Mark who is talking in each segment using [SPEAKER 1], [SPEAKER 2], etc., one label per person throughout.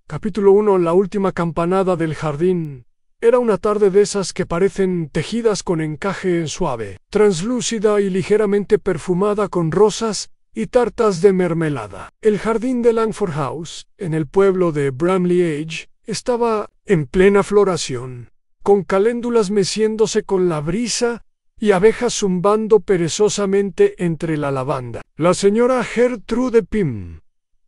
[SPEAKER 1] Capítulo 1. La última campanada del jardín. Era una tarde de esas que parecen tejidas con encaje suave, translúcida y ligeramente perfumada con rosas y tartas de mermelada. El jardín de Langford House, en el pueblo de Bramley Edge, estaba en plena floración, con caléndulas meciéndose con la brisa y abejas zumbando perezosamente entre la lavanda. La señora Gertrude Pym,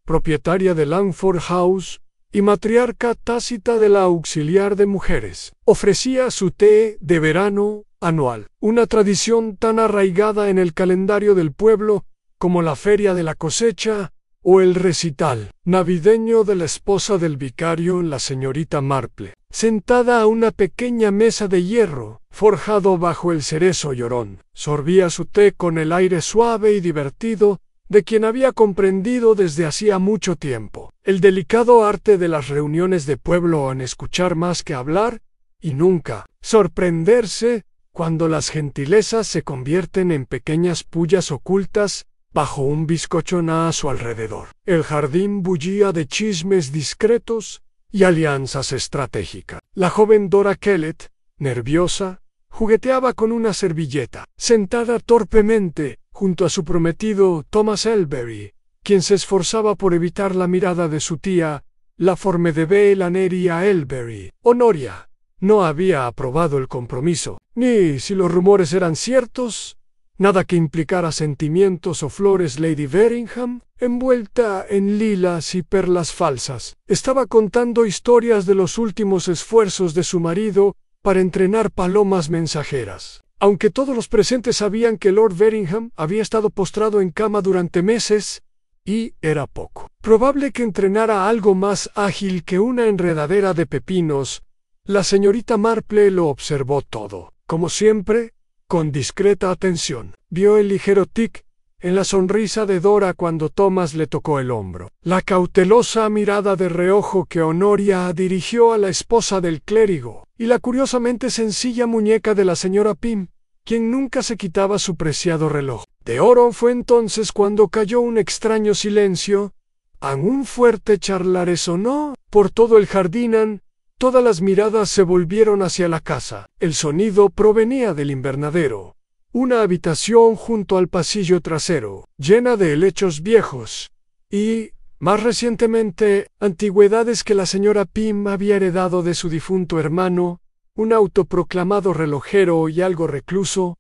[SPEAKER 1] propietaria de Langford House y matriarca tácita de la auxiliar de mujeres, ofrecía su té de verano anual, una tradición tan arraigada en el calendario del pueblo como la feria de la cosecha o el recital navideño de la esposa del vicario, la señorita Marple, sentada a una pequeña mesa de hierro forjado bajo el cerezo llorón. Sorbía su té con el aire suave y divertido de quien había comprendido desde hacía mucho tiempo el delicado arte de las reuniones de pueblo en escuchar más que hablar y nunca sorprenderse cuando las gentilezas se convierten en pequeñas pullas ocultas bajo un bizcochón a su alrededor. El jardín bullía de chismes discretos y alianzas estratégicas. La joven Dora Kellett, nerviosa, jugueteaba con una servilleta, sentada torpemente junto a su prometido Thomas Elberry, quien se esforzaba por evitar la mirada de su tía, la Formidable Laneria Elberry. Honoria no había aprobado el compromiso, ni, si los rumores eran ciertos, nada que implicara sentimientos o flores. Lady Veringham, envuelta en lilas y perlas falsas, estaba contando historias de los últimos esfuerzos de su marido para entrenar palomas mensajeras. Aunque todos los presentes sabían que Lord Veringham había estado postrado en cama durante meses, y era poco probable que entrenara algo más ágil que una enredadera de pepinos, la señorita Marple lo observó todo, como siempre, con discreta atención. Vio el ligero tic en la sonrisa de Dora cuando Thomas le tocó el hombro, la cautelosa mirada de reojo que Honoria dirigió a la esposa del clérigo, y la curiosamente sencilla muñeca de la señora Pym, quien nunca se quitaba su preciado reloj de oro. Fue entonces cuando cayó un extraño silencio, un fuerte charla resonó por todo el jardín. Todas las miradas se volvieron hacia la casa. El sonido provenía del invernadero, una habitación junto al pasillo trasero, llena de helechos viejos y, más recientemente, antigüedades que la señora Pym había heredado de su difunto hermano, un autoproclamado relojero y algo recluso.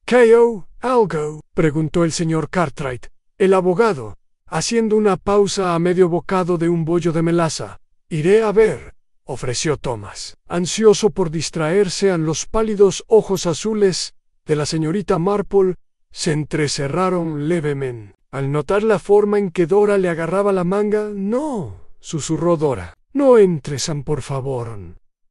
[SPEAKER 1] ¿K.O. algo?, preguntó el señor Cartwright, el abogado, haciendo una pausa a medio bocado de un bollo de melaza. Iré a ver, ofreció Thomas, ansioso por distraerse. Los pálidos ojos azules de la señorita Marple se entrecerraron levemente al notar la forma en que Dora le agarraba la manga. No, susurró Dora, no entres, por favor.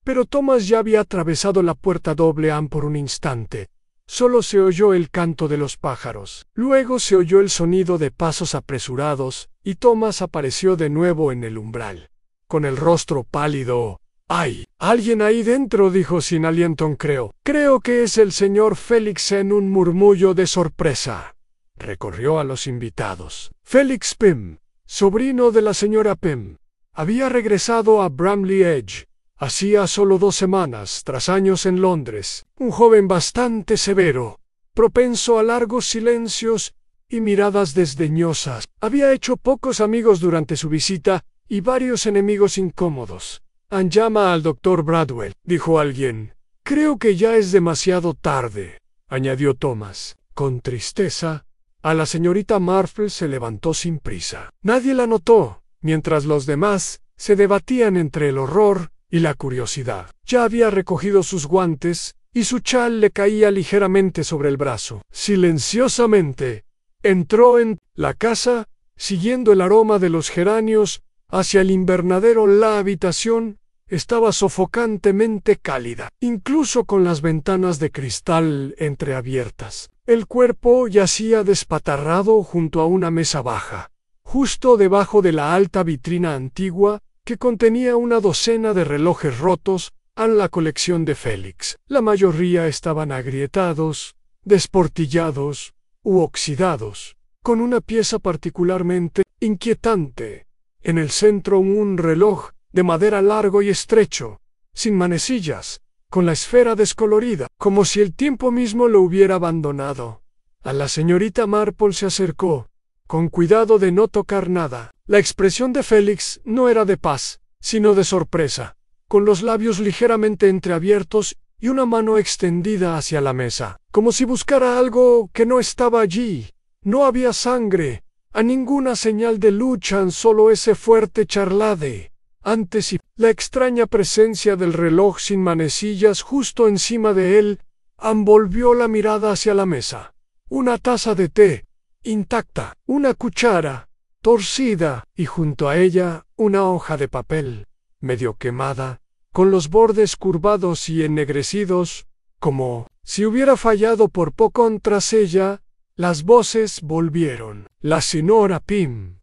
[SPEAKER 1] Pero Thomas ya había atravesado la puerta doble por un instante. Solo se oyó el canto de los pájaros. Luego se oyó el sonido de pasos apresurados, y Thomas apareció de nuevo en el umbral, con el rostro pálido. «¡Hay alguien ahí dentro!», dijo sin aliento. Creo que es el señor Félix. En un murmullo de sorpresa recorrió a los invitados. Félix Pym, sobrino de la señora Pym, había regresado a Bramley Edge hacía solo 2 semanas, tras años en Londres. Un joven bastante severo, propenso a largos silencios y miradas desdeñosas. Había hecho pocos amigos durante su visita y varios enemigos incómodos. «Llama al doctor Bradwell», dijo alguien. «Creo que ya es demasiado tarde», añadió Thomas, con tristeza. A la señorita Marple se levantó sin prisa. Nadie la notó, mientras los demás se debatían entre el horror y la curiosidad. Ya había recogido sus guantes, y su chal le caía ligeramente sobre el brazo. Silenciosamente entró en la casa, siguiendo el aroma de los geranios hacia el invernadero. La habitación estaba sofocantemente cálida, incluso con las ventanas de cristal entreabiertas. El cuerpo yacía despatarrado junto a una mesa baja, justo debajo de la alta vitrina antigua que contenía una docena de relojes rotos, la colección de Félix. La mayoría estaban agrietados, desportillados u oxidados, con una pieza particularmente inquietante En el centro un reloj de madera largo y estrecho, sin manecillas, con la esfera descolorida, como si el tiempo mismo lo hubiera abandonado. A la señorita Marple se acercó, con cuidado de no tocar nada. La expresión de Félix no era de paz, sino de sorpresa, con los labios ligeramente entreabiertos y una mano extendida hacia la mesa, como si buscara algo que no estaba allí. No había sangre, a ninguna señal de lucha, solo ese fuerte charlade. Antes y la extraña presencia del reloj sin manecillas justo encima de él envolvió la mirada hacia la mesa. Una taza de té, intacta, una cuchara, torcida, y junto a ella una hoja de papel, medio quemada, con los bordes curvados y ennegrecidos, como si hubiera fallado por poco tras ella. Las voces volvieron. La señora Pym,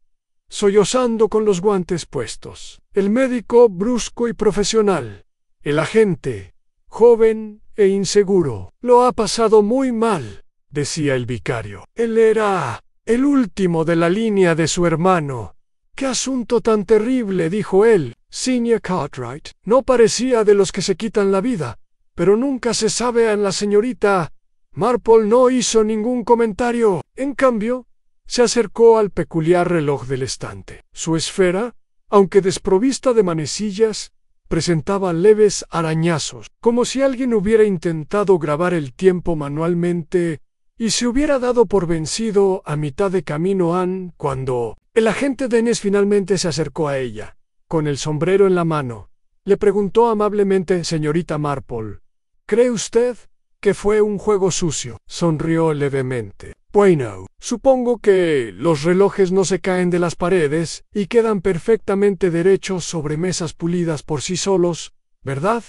[SPEAKER 1] sollozando con los guantes puestos. El médico brusco y profesional. El agente, joven e inseguro. Lo ha pasado muy mal, decía el vicario. Él era el último de la línea de su hermano. «¡Qué asunto tan terrible!», dijo él. Senior Cartwright no parecía de los que se quitan la vida, pero nunca se sabe. En la señorita Marple no hizo ningún comentario. En cambio, se acercó al peculiar reloj del estante. Su esfera, aunque desprovista de manecillas, presentaba leves arañazos, como si alguien hubiera intentado grabar el tiempo manualmente y se hubiera dado por vencido a mitad de camino. Cuando el agente Dennis finalmente se acercó a ella, con el sombrero en la mano, le preguntó amablemente: «Señorita Marple, ¿cree usted que fue un juego sucio?» Sonrió levemente. «Bueno, supongo que los relojes no se caen de las paredes y quedan perfectamente derechos sobre mesas pulidas por sí solos, ¿verdad?»,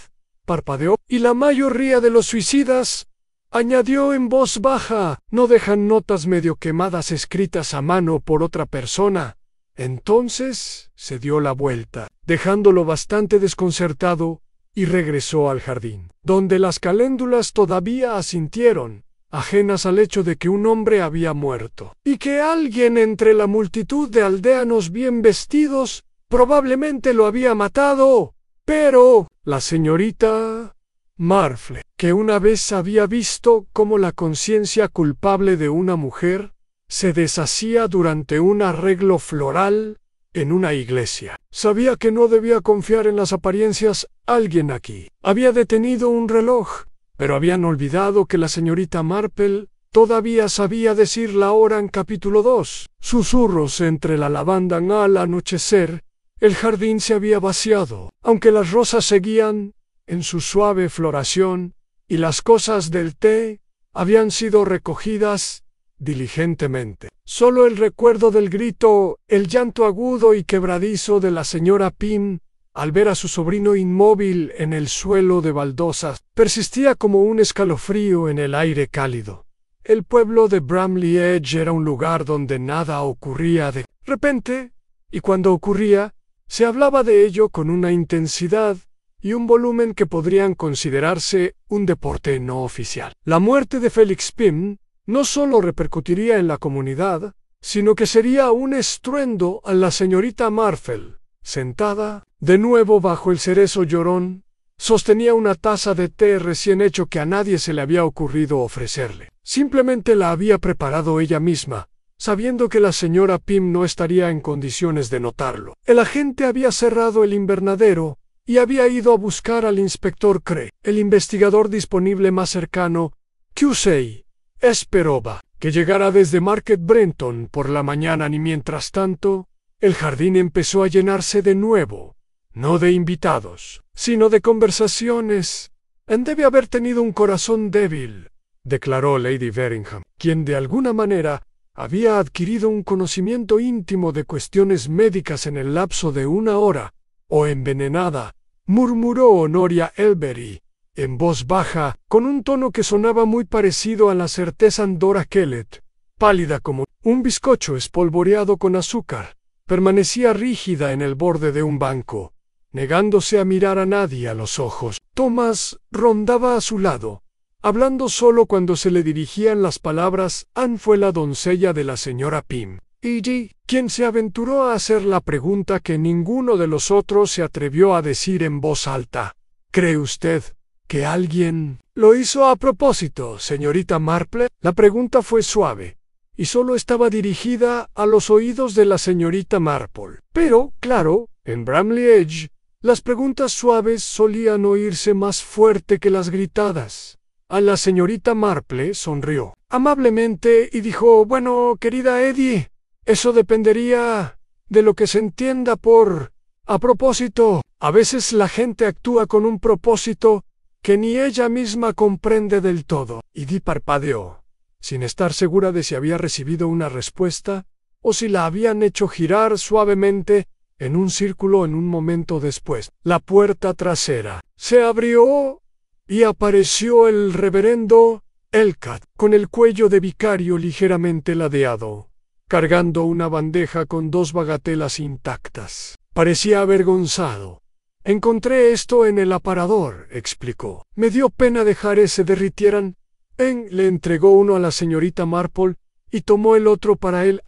[SPEAKER 1] parpadeó. «Y la mayoría de los suicidas», añadió en voz baja, «no dejan notas medio quemadas escritas a mano por otra persona». Entonces se dio la vuelta, dejándolo bastante desconcertado, y regresó al jardín, donde las caléndulas todavía asintieron, ajenas al hecho de que un hombre había muerto, y que alguien entre la multitud de aldeanos bien vestidos probablemente lo había matado. Pero la señorita Marple, que una vez había visto cómo la conciencia culpable de una mujer se deshacía durante un arreglo floral en una iglesia, sabía que no debía confiar en las apariencias. Alguien aquí había detenido un reloj, pero habían olvidado que la señorita Marple todavía sabía decir la hora. En capítulo 2, susurros entre la lavanda. Al anochecer, el jardín se había vaciado, aunque las rosas seguían en su suave floración, y las cosas del té habían sido recogidas diligentemente. Solo el recuerdo del grito, el llanto agudo y quebradizo de la señora Pym al ver a su sobrino inmóvil en el suelo de baldosas, persistía como un escalofrío en el aire cálido. El pueblo de Bramley Edge era un lugar donde nada ocurría de repente, y cuando ocurría, se hablaba de ello con una intensidad y un volumen que podrían considerarse un deporte no oficial. La muerte de Félix Pym no solo repercutiría en la comunidad, sino que sería un estruendo. A la señorita Marple, sentada de nuevo bajo el cerezo llorón, sostenía una taza de té recién hecho que a nadie se le había ocurrido ofrecerle. Simplemente la había preparado ella misma, sabiendo que la señora Pym no estaría en condiciones de notarlo. El agente había cerrado el invernadero y había ido a buscar al inspector Cree, el investigador disponible más cercano. Cusey esperaba que llegara desde Market Brenton por la mañana, y mientras tanto, el jardín empezó a llenarse de nuevo, no de invitados, sino de conversaciones. «Debe haber tenido un corazón débil», declaró Lady Veringham, quien de alguna manera había adquirido un conocimiento íntimo de cuestiones médicas en el lapso de una hora. «O envenenada», murmuró Honoria Elberry, en voz baja, con un tono que sonaba muy parecido a la certeza. Dora Kellett, pálida como un bizcocho espolvoreado con azúcar, permanecía rígida en el borde de un banco, negándose a mirar a nadie a los ojos. Thomas rondaba a su lado, hablando solo cuando se le dirigían las palabras. Anne fue la doncella de la señora Pym, Edie, quien se aventuró a hacer la pregunta que ninguno de los otros se atrevió a decir en voz alta. ¿Cree usted que alguien lo hizo a propósito, señorita Marple? La pregunta fue suave, y solo estaba dirigida a los oídos de la señorita Marple. Pero, claro, en Bramley Edge, las preguntas suaves solían oírse más fuerte que las gritadas. A la señorita Marple sonrió amablemente y dijo: «Bueno, querida Edie, eso dependería de lo que se entienda por a propósito. A veces la gente actúa con un propósito que ni ella misma comprende del todo». Edie parpadeó, sin estar segura de si había recibido una respuesta o si la habían hecho girar suavemente en un círculo en un momento después. La puerta trasera se abrió y apareció el reverendo Elcat, con el cuello de vicario ligeramente ladeado, cargando una bandeja con 2 bagatelas intactas. Parecía avergonzado. «Encontré esto en el aparador», explicó. «Me dio pena dejar se derritieran». Le entregó uno a la señorita Marple y tomó el otro para él.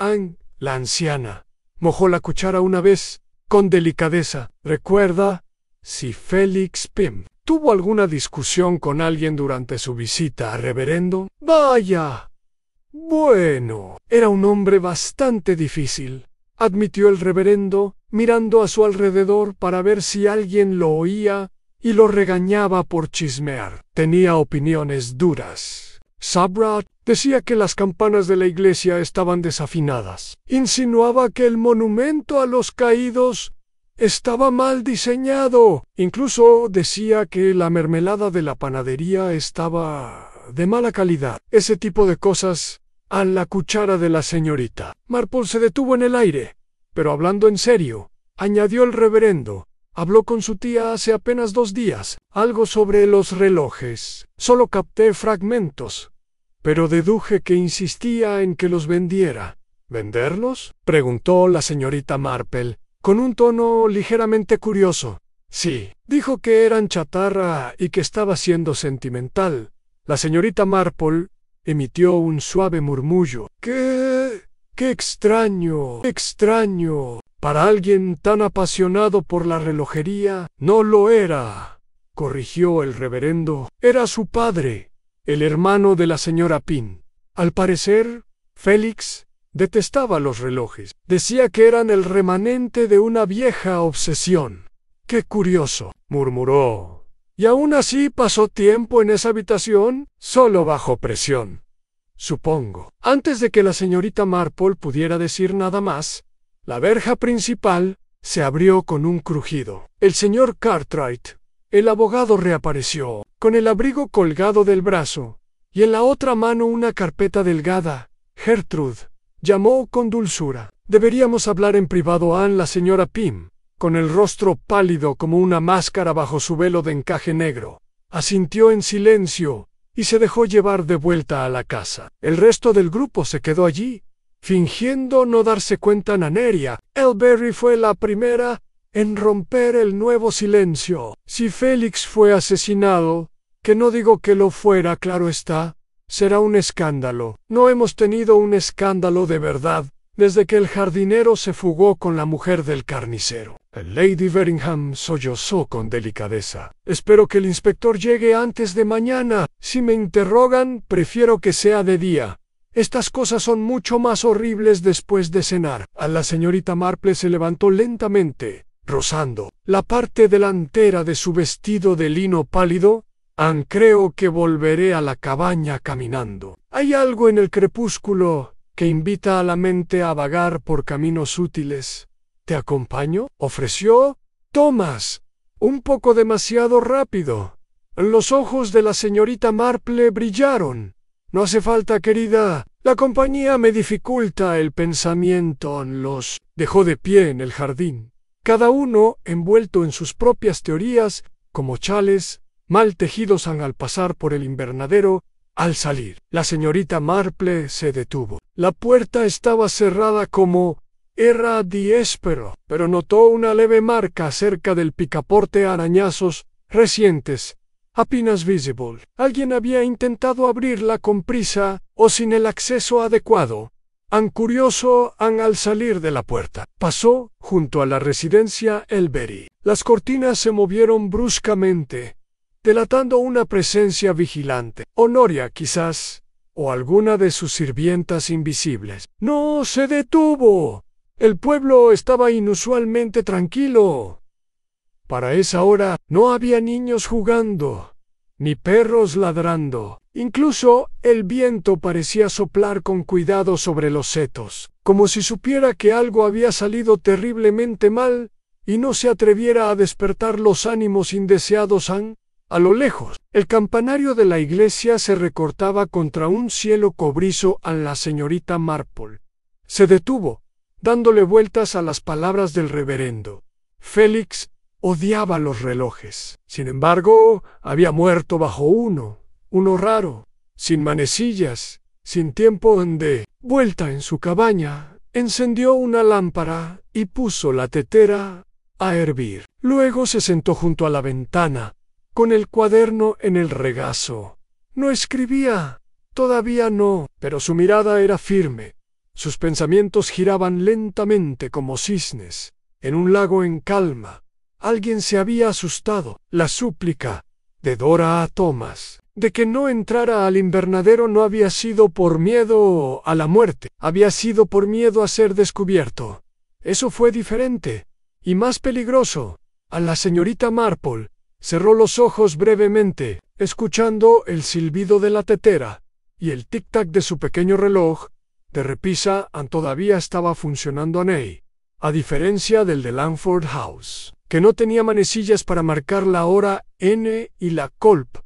[SPEAKER 1] La anciana mojó la cuchara una vez, con delicadeza. «¿Recuerda si Félix Pym tuvo alguna discusión con alguien durante su visita, reverendo?» «Vaya. Bueno, era un hombre bastante difícil», admitió el reverendo, mirando a su alrededor para ver si alguien lo oía y lo regañaba por chismear. Tenía opiniones duras. Sabrat decía que las campanas de la iglesia estaban desafinadas. Insinuaba que el monumento a los caídos estaba mal diseñado. Incluso decía que la mermelada de la panadería estaba de mala calidad. Ese tipo de cosas a la cuchara de la señorita. Marple se detuvo en el aire. «Pero hablando en serio», añadió el reverendo, «habló con su tía hace apenas 2 días. Algo sobre los relojes. Solo capté fragmentos, pero deduje que insistía en que los vendiera». «¿Venderlos?», preguntó la señorita Marple, con un tono ligeramente curioso. «Sí, dijo que eran chatarra y que estaba siendo sentimental». La señorita Marple emitió un suave murmullo. «¡Qué extraño! ¡Extraño! Para alguien tan apasionado por la relojería». «No lo era», corrigió el reverendo. «Era su padre, el hermano de la señora Pym. Al parecer, Félix detestaba los relojes. Decía que eran el remanente de una vieja obsesión». «Qué curioso», murmuró. «¿Y aún así pasó tiempo en esa habitación?» «Solo bajo presión, supongo». Antes de que la señorita Marple pudiera decir nada más, la verja principal se abrió con un crujido. El señor Cartwright, el abogado, reapareció, con el abrigo colgado del brazo, y en la otra mano una carpeta delgada. «Gertrude», llamó con dulzura. «Deberíamos hablar en privado». La señora Pym, con el rostro pálido como una máscara bajo su velo de encaje negro, asintió en silencio y se dejó llevar de vuelta a la casa. El resto del grupo se quedó allí, fingiendo no darse cuenta. Naneria Elberry fue la primera en romper el nuevo silencio. «Si Félix fue asesinado, que no digo que lo fuera, claro está, será un escándalo. No hemos tenido un escándalo de verdad desde que el jardinero se fugó con la mujer del carnicero». Lady Verringham sollozó con delicadeza. «Espero que el inspector llegue antes de mañana. Si me interrogan, prefiero que sea de día. Estas cosas son mucho más horribles después de cenar». A la señorita Marple se levantó lentamente, rozando la parte delantera de su vestido de lino pálido. «Creo que volveré a la cabaña caminando. Hay algo en el crepúsculo que invita a la mente a vagar por caminos útiles». «¿Te acompaño?», ofreció Thomas, un poco demasiado rápido. Los ojos de la señorita Marple brillaron. «No hace falta, querida. La compañía me dificulta el pensamiento». Los dejó de pie en el jardín, cada uno envuelto en sus propias teorías, como chales mal tejidos al pasar por el invernadero. Al salir, la señorita Marple se detuvo. La puerta estaba cerrada como era diéspero, pero notó una leve marca cerca del picaporte, arañazos recientes, apenas visible. Alguien había intentado abrirla con prisa o sin el acceso adecuado. curioso al salir de la puerta. Pasó junto a la residencia Elberry. Las cortinas se movieron bruscamente, delatando una presencia vigilante. Honoria, quizás, o alguna de sus sirvientas invisibles. ¡No se detuvo! El pueblo estaba inusualmente tranquilo. Para esa hora no había niños jugando, ni perros ladrando. Incluso el viento parecía soplar con cuidado sobre los setos, como si supiera que algo había salido terriblemente mal y no se atreviera a despertar los ánimos indeseados a lo lejos. El campanario de la iglesia se recortaba contra un cielo cobrizo a la señorita Marple. Se detuvo, dándole vueltas a las palabras del reverendo. Félix odiaba los relojes. Sin embargo, había muerto bajo uno raro, sin manecillas, sin tiempo de vuelta en su cabaña. Encendió una lámpara y puso la tetera a hervir. Luego se sentó junto a la ventana, con el cuaderno en el regazo. No escribía, todavía no, pero su mirada era firme. Sus pensamientos giraban lentamente como cisnes, en un lago en calma. Alguien se había asustado. La súplica de Dora a Thomas de que no entrara al invernadero no había sido por miedo a la muerte, había sido por miedo a ser descubierto. Eso fue diferente y más peligroso. A la señorita Marple cerró los ojos brevemente, escuchando el silbido de la tetera y el tic-tac de su pequeño reloj de repisa todavía estaba funcionando a diferencia del de Langford House, que no tenía manecillas para marcar la hora N y la Colp.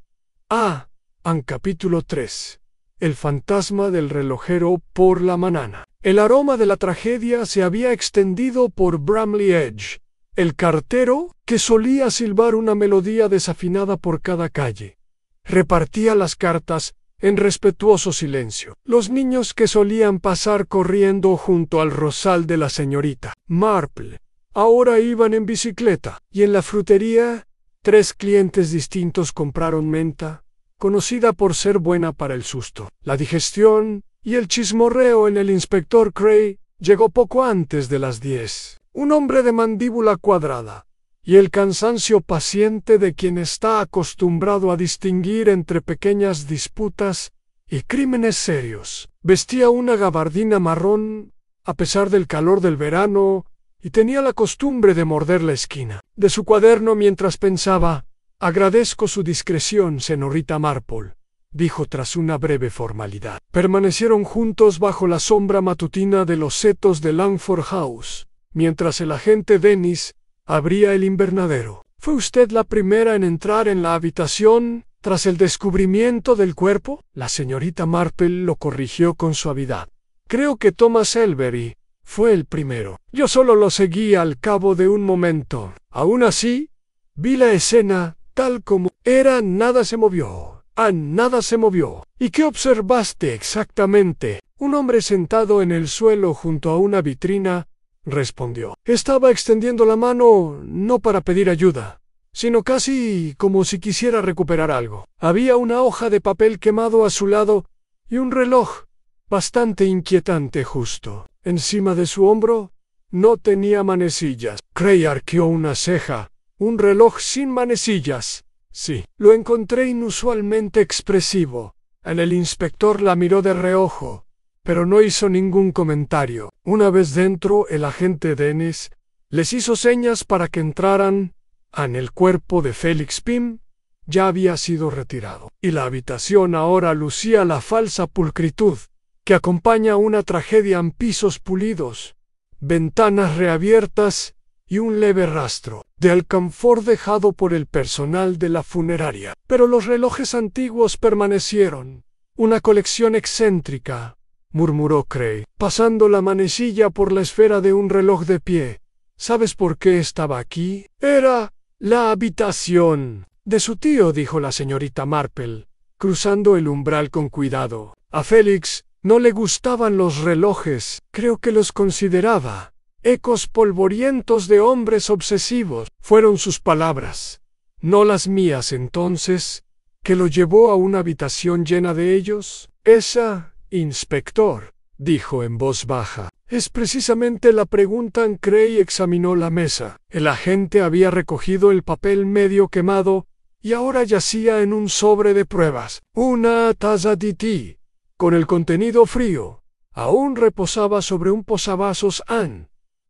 [SPEAKER 1] Capítulo 3. El fantasma del relojero por la mañana. El aroma de la tragedia se había extendido por Bramley Edge. El cartero, que solía silbar una melodía desafinada por cada calle, repartía las cartas en respetuoso silencio. Los niños que solían pasar corriendo junto al rosal de la señorita Marple ahora iban en bicicleta, y en la frutería 3 clientes distintos compraron menta, conocida por ser buena para el susto. La digestión y el chismorreo en el inspector Cray llegó poco antes de las 10. Un hombre de mandíbula cuadrada, y el cansancio paciente de quien está acostumbrado a distinguir entre pequeñas disputas y crímenes serios. Vestía una gabardina marrón, a pesar del calor del verano, y tenía la costumbre de morder la esquina de su cuaderno mientras pensaba. «Agradezco su discreción, señorita Marple», dijo tras una breve formalidad. Permanecieron juntos bajo la sombra matutina de los setos de Langford House, mientras el agente Dennis abría el invernadero. «¿Fue usted la primera en entrar en la habitación tras el descubrimiento del cuerpo?» La señorita Marple lo corrigió con suavidad. «Creo que Thomas Elberry fue el primero. Yo solo lo seguí al cabo de un momento. Aún así, vi la escena tal como era. Nada se movió. Nada se movió. ¿Y qué observaste exactamente?» «Un hombre sentado en el suelo junto a una vitrina», respondió. «Estaba extendiendo la mano no para pedir ayuda, sino casi como si quisiera recuperar algo. Había una hoja de papel quemado a su lado y un reloj bastante inquietante justo encima de su hombro. No tenía manecillas». Cray arqueó una ceja. «¿Un reloj sin manecillas?» «Sí». Lo encontré inusualmente expresivo. El inspector la miró de reojo, pero no hizo ningún comentario. Una vez dentro, el agente Dennis les hizo señas para que entraran. El cuerpo de Félix Pym ya había sido retirado, y la habitación ahora lucía la falsa pulcritud que acompaña una tragedia en pisos pulidos, ventanas reabiertas y un leve rastro de alcanfor dejado por el personal de la funeraria. Pero los relojes antiguos permanecieron. «Una colección excéntrica», murmuró Cray, pasando la manecilla por la esfera de un reloj de pie. «¿Sabes por qué estaba aquí?» «Era la habitación de su tío», dijo la señorita Marple, cruzando el umbral con cuidado. «A Félix no le gustaban los relojes. Creo que los consideraba ecos polvorientos de hombres obsesivos». Fueron sus palabras, no las mías. «Entonces, ¿qué lo llevó a una habitación llena de ellos?» «Esa, inspector», dijo en voz baja. Es precisamente la pregunta. Ancrey examinó la mesa. El agente había recogido el papel medio quemado y ahora yacía en un sobre de pruebas. Una taza de té, con el contenido frío, aún reposaba sobre un posavasos.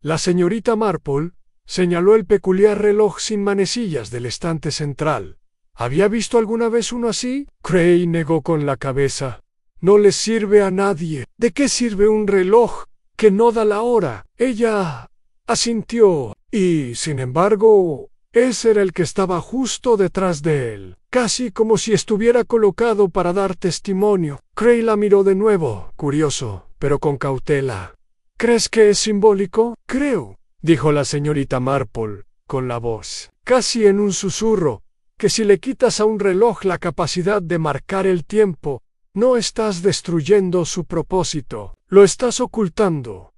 [SPEAKER 1] La señorita Marple señaló el peculiar reloj sin manecillas del estante central. ¿Había visto alguna vez uno así? Cray negó con la cabeza. No le sirve a nadie. ¿De qué sirve un reloj que no da la hora? Ella asintió, y, sin embargo, ese era el que estaba justo detrás de él, casi como si estuviera colocado para dar testimonio. Cray la miró de nuevo, curioso, pero con cautela. ¿Crees que es simbólico? Creo, dijo la señorita Marple, con la voz, casi en un susurro, que si le quitas a un reloj la capacidad de marcar el tiempo, no estás destruyendo su propósito, lo estás ocultando.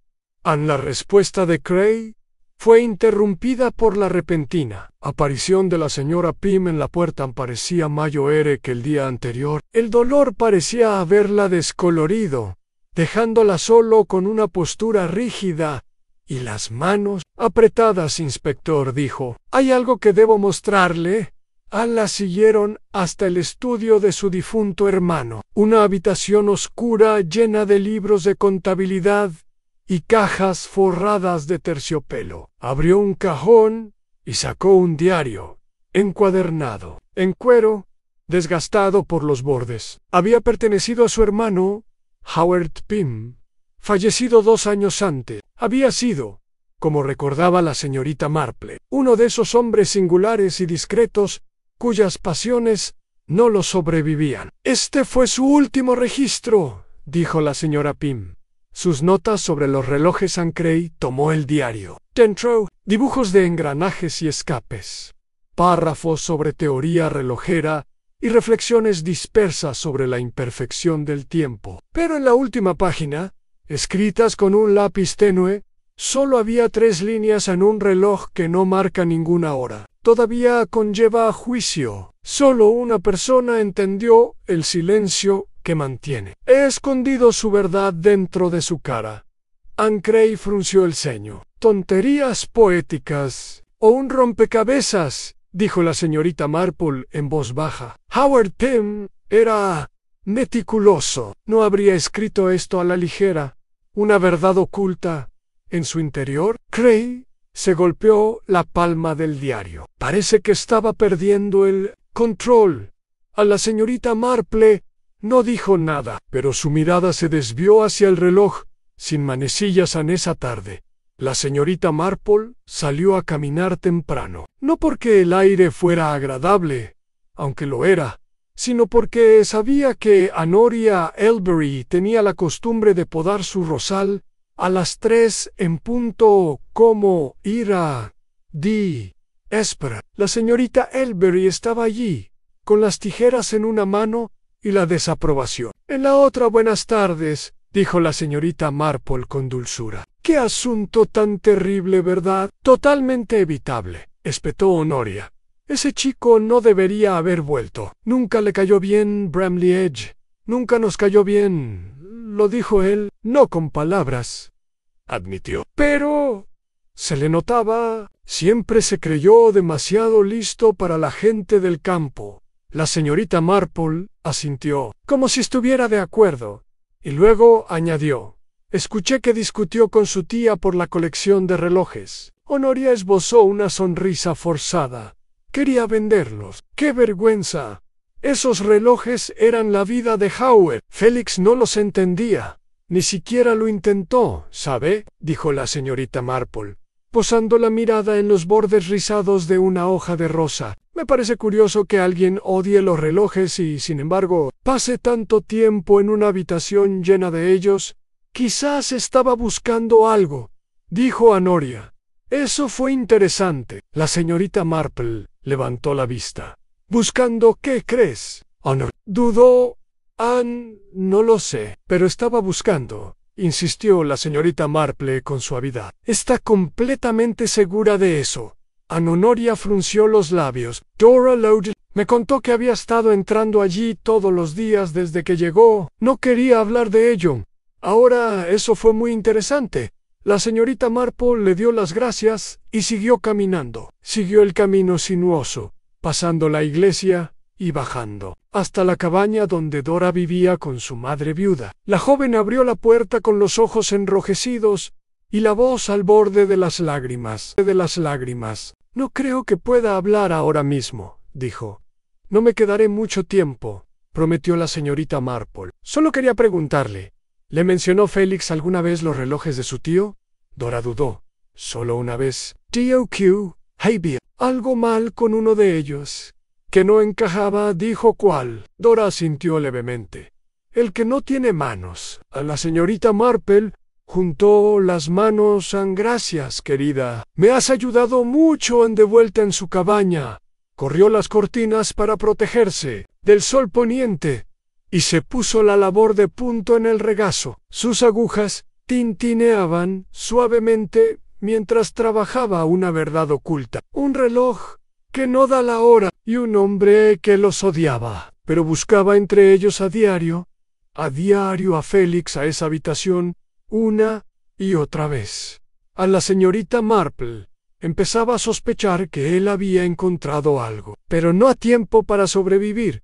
[SPEAKER 1] La respuesta de Cray fue interrumpida por la repentina aparición de la señora Pym en la puerta. Parecía mayor que el día anterior. El dolor parecía haberla descolorido, dejándola solo con una postura rígida y las manos apretadas. Inspector, dijo, ¿hay algo que debo mostrarle? La siguieron hasta el estudio de su difunto hermano, una habitación oscura llena de libros de contabilidad y cajas forradas de terciopelo. Abrió un cajón y sacó un diario, encuadernado, en cuero, desgastado por los bordes. Había pertenecido a su hermano, Howard Pym, fallecido 2 años antes. Había sido, como recordaba la señorita Marple, uno de esos hombres singulares y discretos cuyas pasiones no lo sobrevivían. Este fue su último registro, dijo la señora Pym. Sus notas sobre los relojes. Ancrey tomó el diario. Dentro, dibujos de engranajes y escapes, párrafos sobre teoría relojera y reflexiones dispersas sobre la imperfección del tiempo. Pero en la última página, escritas con un lápiz tenue, solo había 3 líneas en un reloj que no marca ninguna hora. Todavía conlleva juicio. Solo una persona entendió el silencio que mantiene. He escondido su verdad dentro de su cara. Ancrey frunció el ceño. Tonterías poéticas. O un rompecabezas, dijo la señorita Marple en voz baja. Howard Pym era meticuloso. No habría escrito esto a la ligera. Una verdad oculta en su interior. Cray se golpeó la palma del diario. Parece que estaba perdiendo el control. A la señorita Marple no dijo nada, pero su mirada se desvió hacia el reloj, sin manecillas en esa tarde. La señorita Marple salió a caminar temprano, no porque el aire fuera agradable, aunque lo era, sino porque sabía que Honoria Elberry tenía la costumbre de podar su rosal a las 3 en punto, como ira di espera. La señorita Elberry estaba allí, con las tijeras en una mano y la desaprobación en la otra. Buenas tardes, dijo la señorita Marple con dulzura. Qué asunto tan terrible, ¿verdad? Totalmente evitable, espetó Honoria. Ese chico no debería haber vuelto. Nunca le cayó bien Bramley Edge. Nunca nos cayó bien. Lo dijo él, no con palabras, admitió. Pero se le notaba, siempre se creyó demasiado listo para la gente del campo. La señorita Marple asintió, como si estuviera de acuerdo, y luego añadió, escuché que discutió con su tía por la colección de relojes. Honoria esbozó una sonrisa forzada. Quería venderlos. ¡Qué vergüenza! Esos relojes eran la vida de Howard. Félix no los entendía. Ni siquiera lo intentó, ¿sabe? Dijo la señorita Marple, posando la mirada en los bordes rizados de una hoja de rosa. Me parece curioso que alguien odie los relojes y, sin embargo, pase tanto tiempo en una habitación llena de ellos. Quizás estaba buscando algo, dijo Honoria. Eso fue interesante. La señorita Marple levantó la vista. ¿Buscando qué crees? Honor dudó. No lo sé, pero estaba buscando, insistió la señorita Marple con suavidad. ¿Está completamente segura de eso? Honoria frunció los labios. Dora Loudon me contó que había estado entrando allí todos los días desde que llegó. No quería hablar de ello. Ahora, eso fue muy interesante. La señorita Marple le dio las gracias y siguió caminando. Siguió el camino sinuoso, pasando la iglesia y bajando, hasta la cabaña donde Dora vivía con su madre viuda. La joven abrió la puerta con los ojos enrojecidos y la voz al borde de las lágrimas. No creo que pueda hablar ahora mismo, dijo. No me quedaré mucho tiempo, prometió la señorita Marple. Solo quería preguntarle, ¿le mencionó Félix alguna vez los relojes de su tío? Dora dudó. Solo una vez. Tío Q, había algo mal con uno de ellos. Que no encajaba, dijo. ¿Cuál? Dora asintió levemente. El que no tiene manos. A la señorita Marple juntó las manos. Gracias, querida. Me has ayudado mucho de vuelta en su cabaña. Corrió las cortinas para protegerse del sol poniente y se puso la labor de punto en el regazo. Sus agujas tintineaban suavemente mientras trabajaba una verdad oculta. Un reloj que no da la hora y un hombre que los odiaba, pero buscaba entre ellos a diario a Félix a esa habitación una y otra vez. A la señorita Marple empezaba a sospechar que él había encontrado algo, pero no a tiempo para sobrevivir.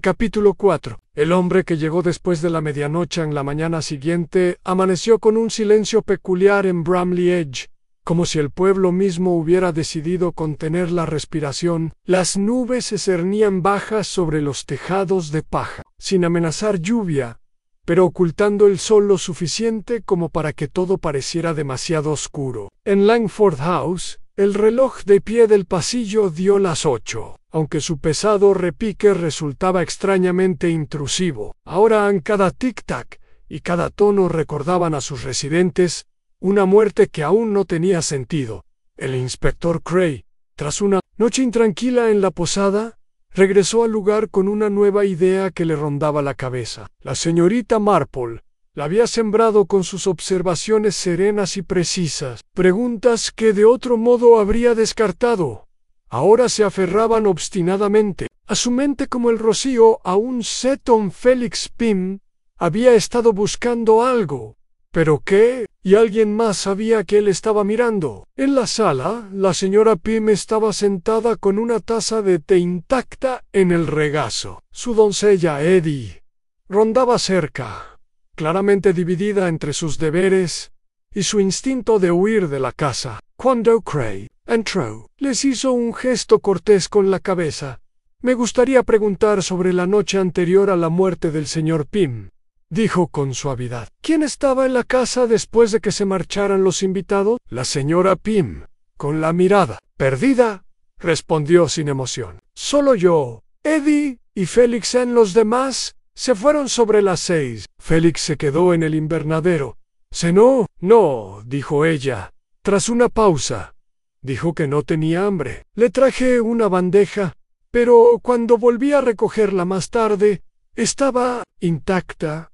[SPEAKER 1] Capítulo 4. El hombre que llegó después de la medianoche en la mañana siguiente amaneció con un silencio peculiar en Bramley Edge, como si el pueblo mismo hubiera decidido contener la respiración. Las nubes se cernían bajas sobre los tejados de paja, sin amenazar lluvia, pero ocultando el sol lo suficiente como para que todo pareciera demasiado oscuro. En Langford House, el reloj de pie del pasillo dio las 8, aunque su pesado repique resultaba extrañamente intrusivo. Ahora cada tic-tac y cada tono recordaban a sus residentes una muerte que aún no tenía sentido. El inspector Cray, tras una noche intranquila en la posada, regresó al lugar con una nueva idea que le rondaba la cabeza. La señorita Marple la había sembrado con sus observaciones serenas y precisas, preguntas que de otro modo habría descartado. Ahora se aferraban obstinadamente a su mente como el rocío a un Seton. Félix Pym había estado buscando algo. ¿Pero qué? Y alguien más sabía que él estaba mirando. En la sala, la señora Pym estaba sentada con una taza de té intacta en el regazo. Su doncella Eddie rondaba cerca, claramente dividida entre sus deberes y su instinto de huir de la casa. Cuando Cray entró, les hizo un gesto cortés con la cabeza. Me gustaría preguntar sobre la noche anterior a la muerte del señor Pym, dijo con suavidad. ¿Quién estaba en la casa después de que se marcharan los invitados? La señora Pym, con la mirada perdida, respondió sin emoción. Solo yo, Eddie y Félix. En los demás se fueron sobre las 6. Félix se quedó en el invernadero. ¿Cenó? No, dijo ella. Tras una pausa, dijo que no tenía hambre. Le traje una bandeja, pero cuando volví a recogerla más tarde, estaba intacta.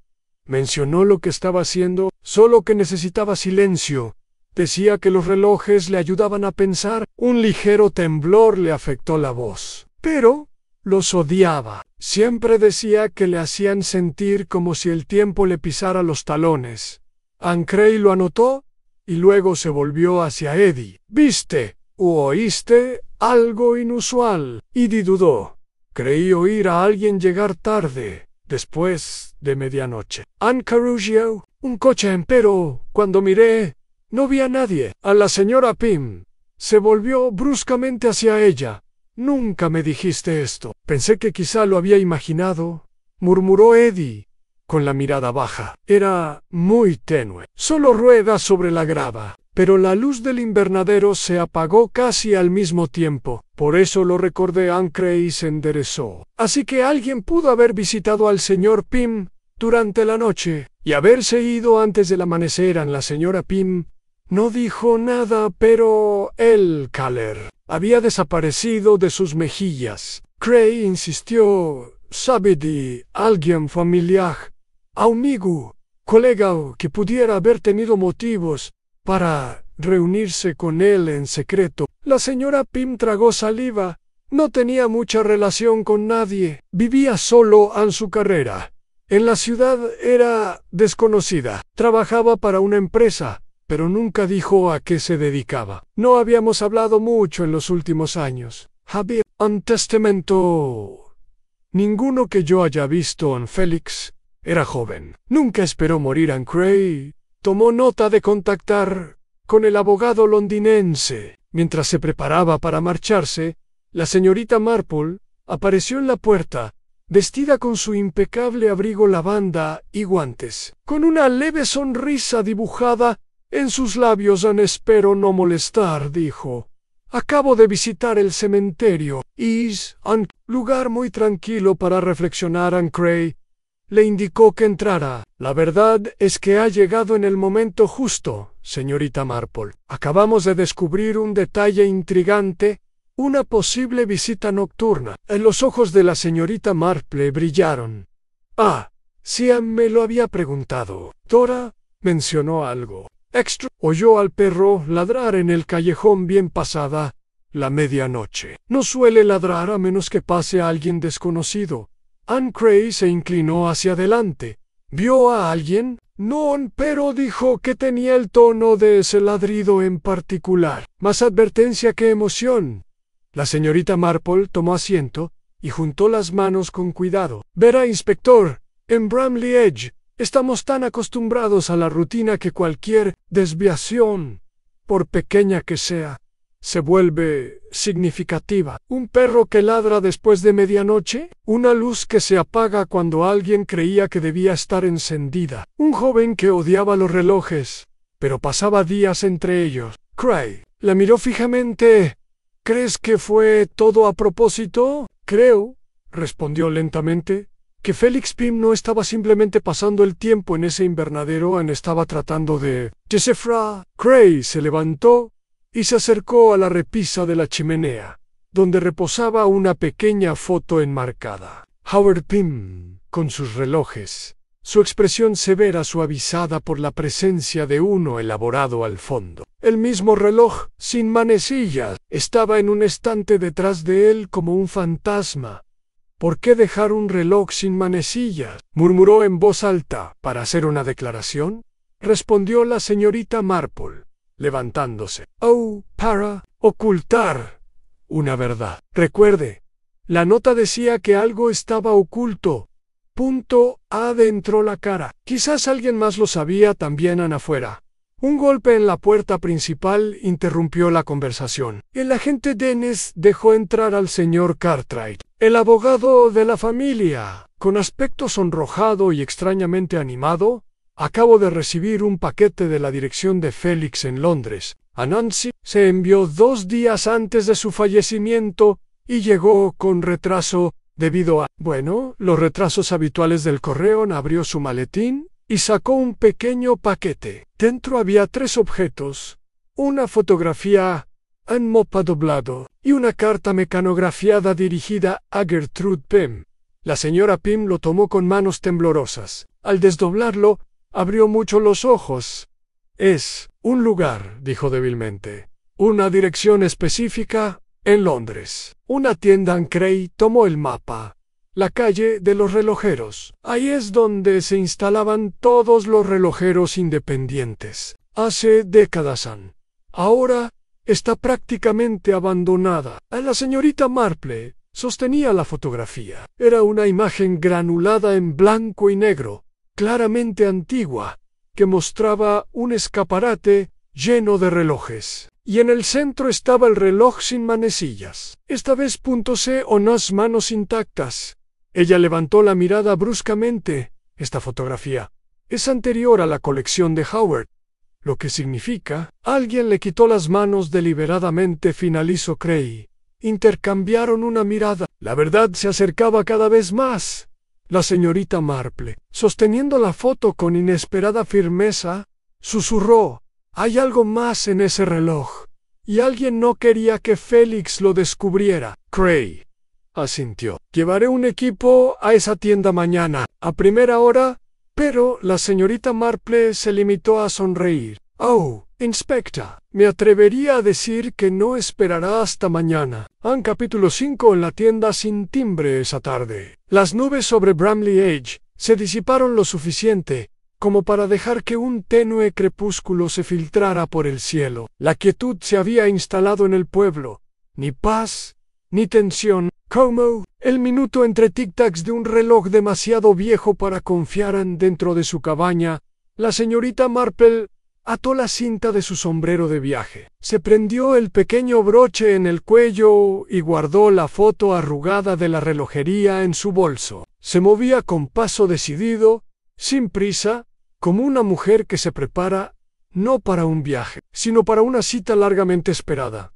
[SPEAKER 1] Mencionó lo que estaba haciendo, solo que necesitaba silencio. Decía que los relojes le ayudaban a pensar. Un ligero temblor le afectó la voz. Pero los odiaba. Siempre decía que le hacían sentir como si el tiempo le pisara los talones. Cray lo anotó y luego se volvió hacia Eddie. ¿Viste u oíste algo inusual? Eddie dudó. Creí oír a alguien llegar tarde, después de medianoche. Carugio, un coche, pero cuando miré, no vi a nadie. A la señora Pym se volvió bruscamente hacia ella. Nunca me dijiste esto. Pensé que quizá lo había imaginado, murmuró Eddie, con la mirada baja. Era muy tenue, solo ruedas sobre la grava. Pero la luz del invernadero se apagó casi al mismo tiempo. Por eso lo recordé. Cray se enderezó. Así que alguien pudo haber visitado al señor Pym durante la noche y haberse ido antes del amanecer. La señora Pym no dijo nada, pero el caler había desaparecido de sus mejillas. Cray insistió. ¿Sabe de alguien familiar, amigo, colega que pudiera haber tenido motivos para reunirse con él en secreto? La señora Pym tragó saliva. No tenía mucha relación con nadie. Vivía solo en su carrera. En la ciudad era desconocida. Trabajaba para una empresa, pero nunca dijo a qué se dedicaba. No habíamos hablado mucho en los últimos años. Había un testamento. Ninguno que yo haya visto en Félix era joven. Nunca esperó morir en Cray. Tomó nota de contactar con el abogado londinense. Mientras se preparaba para marcharse, la señorita Marple apareció en la puerta, vestida con su impecable abrigo lavanda y guantes, con una leve sonrisa dibujada en sus labios. Espero no molestar, dijo. Acabo de visitar el cementerio. Es un lugar muy tranquilo para reflexionar en Cray. Le indicó que entrara. La verdad es que ha llegado en el momento justo, señorita Marple. Acabamos de descubrir un detalle intrigante, una posible visita nocturna. Los ojos de la señorita Marple brillaron. Ah, sí, me lo había preguntado. Dora mencionó algo. Extra oyó al perro ladrar en el callejón bien pasada la medianoche. No suele ladrar a menos que pase a alguien desconocido. Anne Cray se inclinó hacia adelante. ¿Vio a alguien? No, pero dijo que tenía el tono de ese ladrido en particular. Más advertencia que emoción. La señorita Marple tomó asiento y juntó las manos con cuidado. Verá, inspector, en Bramley Edge estamos tan acostumbrados a la rutina que cualquier desviación, por pequeña que sea, se vuelve significativa. Un perro que ladra después de medianoche, una luz que se apaga cuando alguien creía que debía estar encendida, un joven que odiaba los relojes, pero pasaba días entre ellos. Cray la miró fijamente. ¿Crees que fue todo a propósito? Creo, respondió lentamente, que Félix Pym no estaba simplemente pasando el tiempo en ese invernadero, estaba tratando de descifrar. Cray se levantó y se acercó a la repisa de la chimenea, donde reposaba una pequeña foto enmarcada. Howard Pym, con sus relojes, su expresión severa suavizada por la presencia de uno elaborado al fondo. El mismo reloj, sin manecillas, estaba en un estante detrás de él como un fantasma. ¿Por qué dejar un reloj sin manecillas?, murmuró en voz alta. ¿Para hacer una declaración?, respondió la señorita Marple, levantándose. Oh, para ocultar una verdad. Recuerde, la nota decía que algo estaba oculto. Adentró la cara. Quizás alguien más lo sabía también afuera. Un golpe en la puerta principal interrumpió la conversación. El agente Dennis dejó entrar al señor Cartwright, el abogado de la familia. Con aspecto sonrojado y extrañamente animado, acabo de recibir un paquete de la dirección de Félix en Londres. A Nancy se envió 2 días antes de su fallecimiento y llegó con retraso debido a, los retrasos habituales del correo. Abrió su maletín y sacó un pequeño paquete. Dentro había 3 objetos: una fotografía en mapa doblado y una carta mecanografiada dirigida a Gertrude Pym. La señora Pym lo tomó con manos temblorosas. Al desdoblarlo, abrió mucho los ojos. Es un lugar, dijo débilmente. Una dirección específica en Londres. Una tienda en Cray. Tomó el mapa. La calle de los relojeros. Ahí es donde se instalaban todos los relojeros independientes. Hace décadas. Ahora está prácticamente abandonada. La señorita Marple sostenía la fotografía. Era una imagen granulada en blanco y negro, claramente antigua, que mostraba un escaparate lleno de relojes. Y en el centro estaba el reloj sin manecillas. Esta vez unas manos intactas. Ella levantó la mirada bruscamente. Esta fotografía es anterior a la colección de Howard, lo que significa, alguien le quitó las manos deliberadamente, finalizó Cray. Intercambiaron una mirada. La verdad se acercaba cada vez más. La señorita Marple, sosteniendo la foto con inesperada firmeza, susurró: «Hay algo más en ese reloj, y alguien no quería que Félix lo descubriera». Cray asintió. «Llevaré un equipo a esa tienda mañana, a primera hora». Pero la señorita Marple se limitó a sonreír. «Oh, inspector, me atrevería a decir que no esperará hasta mañana». Capítulo 5. En la tienda sin timbre esa tarde. Las nubes sobre Bramley Edge se disiparon lo suficiente como para dejar que un tenue crepúsculo se filtrara por el cielo. La quietud se había instalado en el pueblo. Ni paz, ni tensión. Como el minuto entre tic-tacs de un reloj demasiado viejo para confiar dentro de su cabaña, la señorita Marple ató la cinta de su sombrero de viaje. Se prendió el pequeño broche en el cuello y guardó la foto arrugada de la relojería en su bolso. Se movía con paso decidido, sin prisa, como una mujer que se prepara no para un viaje, sino para una cita largamente esperada.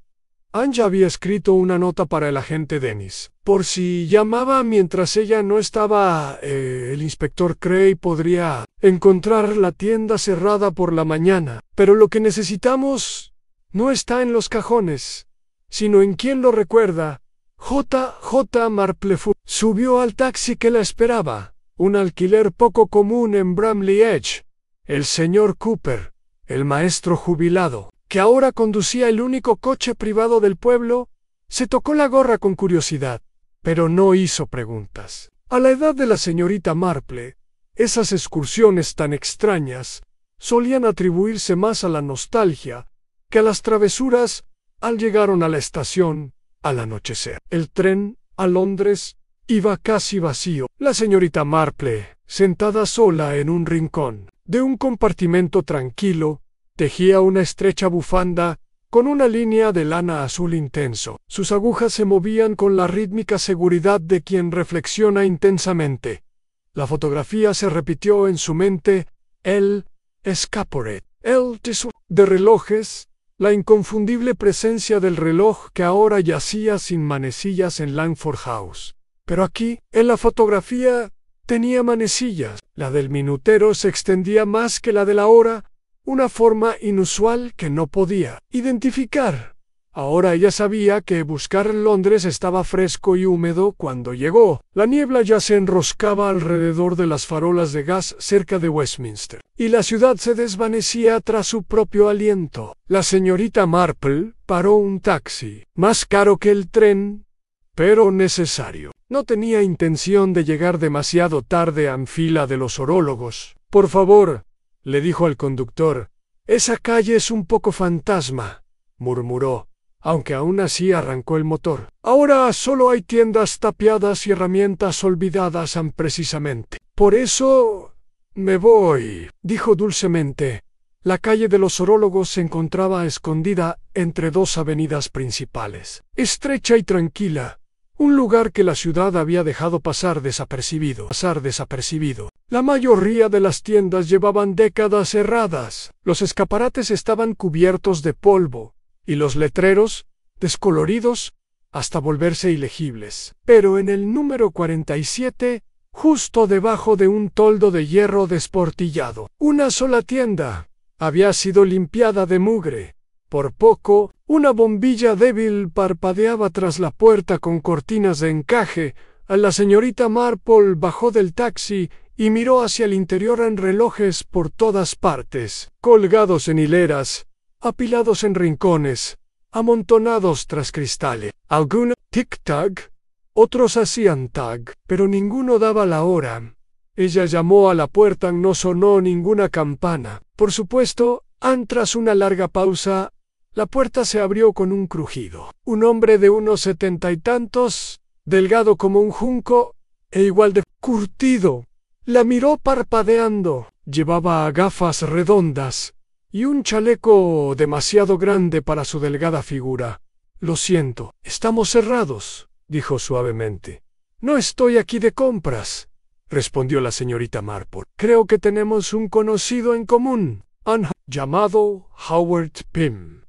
[SPEAKER 1] Anja había escrito una nota para el agente Dennis. Por si llamaba mientras ella no estaba, el inspector Cray podría encontrar la tienda cerrada por la mañana. Pero lo que necesitamos no está en los cajones, sino en quien lo recuerda. J. Marplefoot subió al taxi que la esperaba, un alquiler poco común en Bramley Edge. El señor Cooper, el maestro jubilado, que ahora conducía el único coche privado del pueblo, se tocó la gorra con curiosidad, pero no hizo preguntas. A la edad de la señorita Marple, esas excursiones tan extrañas solían atribuirse más a la nostalgia que a las travesuras al llegar a la estación al anochecer. El tren a Londres iba casi vacío. La señorita Marple, sentada sola en un rincón de un compartimento tranquilo, tejía una estrecha bufanda con una línea de lana azul intenso. Sus agujas se movían con la rítmica seguridad de quien reflexiona intensamente. La fotografía se repitió en su mente, el escaparate, el tesoro de relojes, la inconfundible presencia del reloj que ahora yacía sin manecillas en Langford House. Pero aquí, en la fotografía, tenía manecillas. La del minutero se extendía más que la de la hora, una forma inusual que no podía identificar. Ahora ella sabía que buscar en Londres estaba fresco y húmedo cuando llegó. La niebla ya se enroscaba alrededor de las farolas de gas cerca de Westminster, y la ciudad se desvanecía tras su propio aliento. La señorita Marple paró un taxi, más caro que el tren, pero necesario. No tenía intención de llegar demasiado tarde en fila de los orólogos. Por favor, le dijo al conductor, esa calle es un poco fantasma, murmuró, aunque aún así arrancó el motor. Ahora solo hay tiendas tapiadas y herramientas olvidadas precisamente. Por eso me voy, dijo dulcemente. La calle de los orólogos se encontraba escondida entre dos avenidas principales, estrecha y tranquila, un lugar que la ciudad había dejado pasar desapercibido. La mayoría de las tiendas llevaban décadas cerradas. Los escaparates estaban cubiertos de polvo, y los letreros, descoloridos, hasta volverse ilegibles. Pero en el número 47, justo debajo de un toldo de hierro desportillado, una sola tienda había sido limpiada de mugre. Por poco, una bombilla débil parpadeaba tras la puerta con cortinas de encaje. La señorita Marple bajó del taxi y miró hacia el interior en relojes por todas partes, colgados en hileras, apilados en rincones, amontonados tras cristales. Algunos tic-tac, otros hacían tag, pero ninguno daba la hora. Ella llamó a la puerta, no sonó ninguna campana. Por supuesto, tras una larga pausa, la puerta se abrió con un crujido. Un hombre de unos 70 y tantos, delgado como un junco, e igual de curtido, la miró parpadeando. Llevaba gafas redondas y un chaleco demasiado grande para su delgada figura. Lo siento, estamos cerrados, dijo suavemente. No estoy aquí de compras, respondió la señorita Marple. Creo que tenemos un conocido en común, llamado Howard Pym.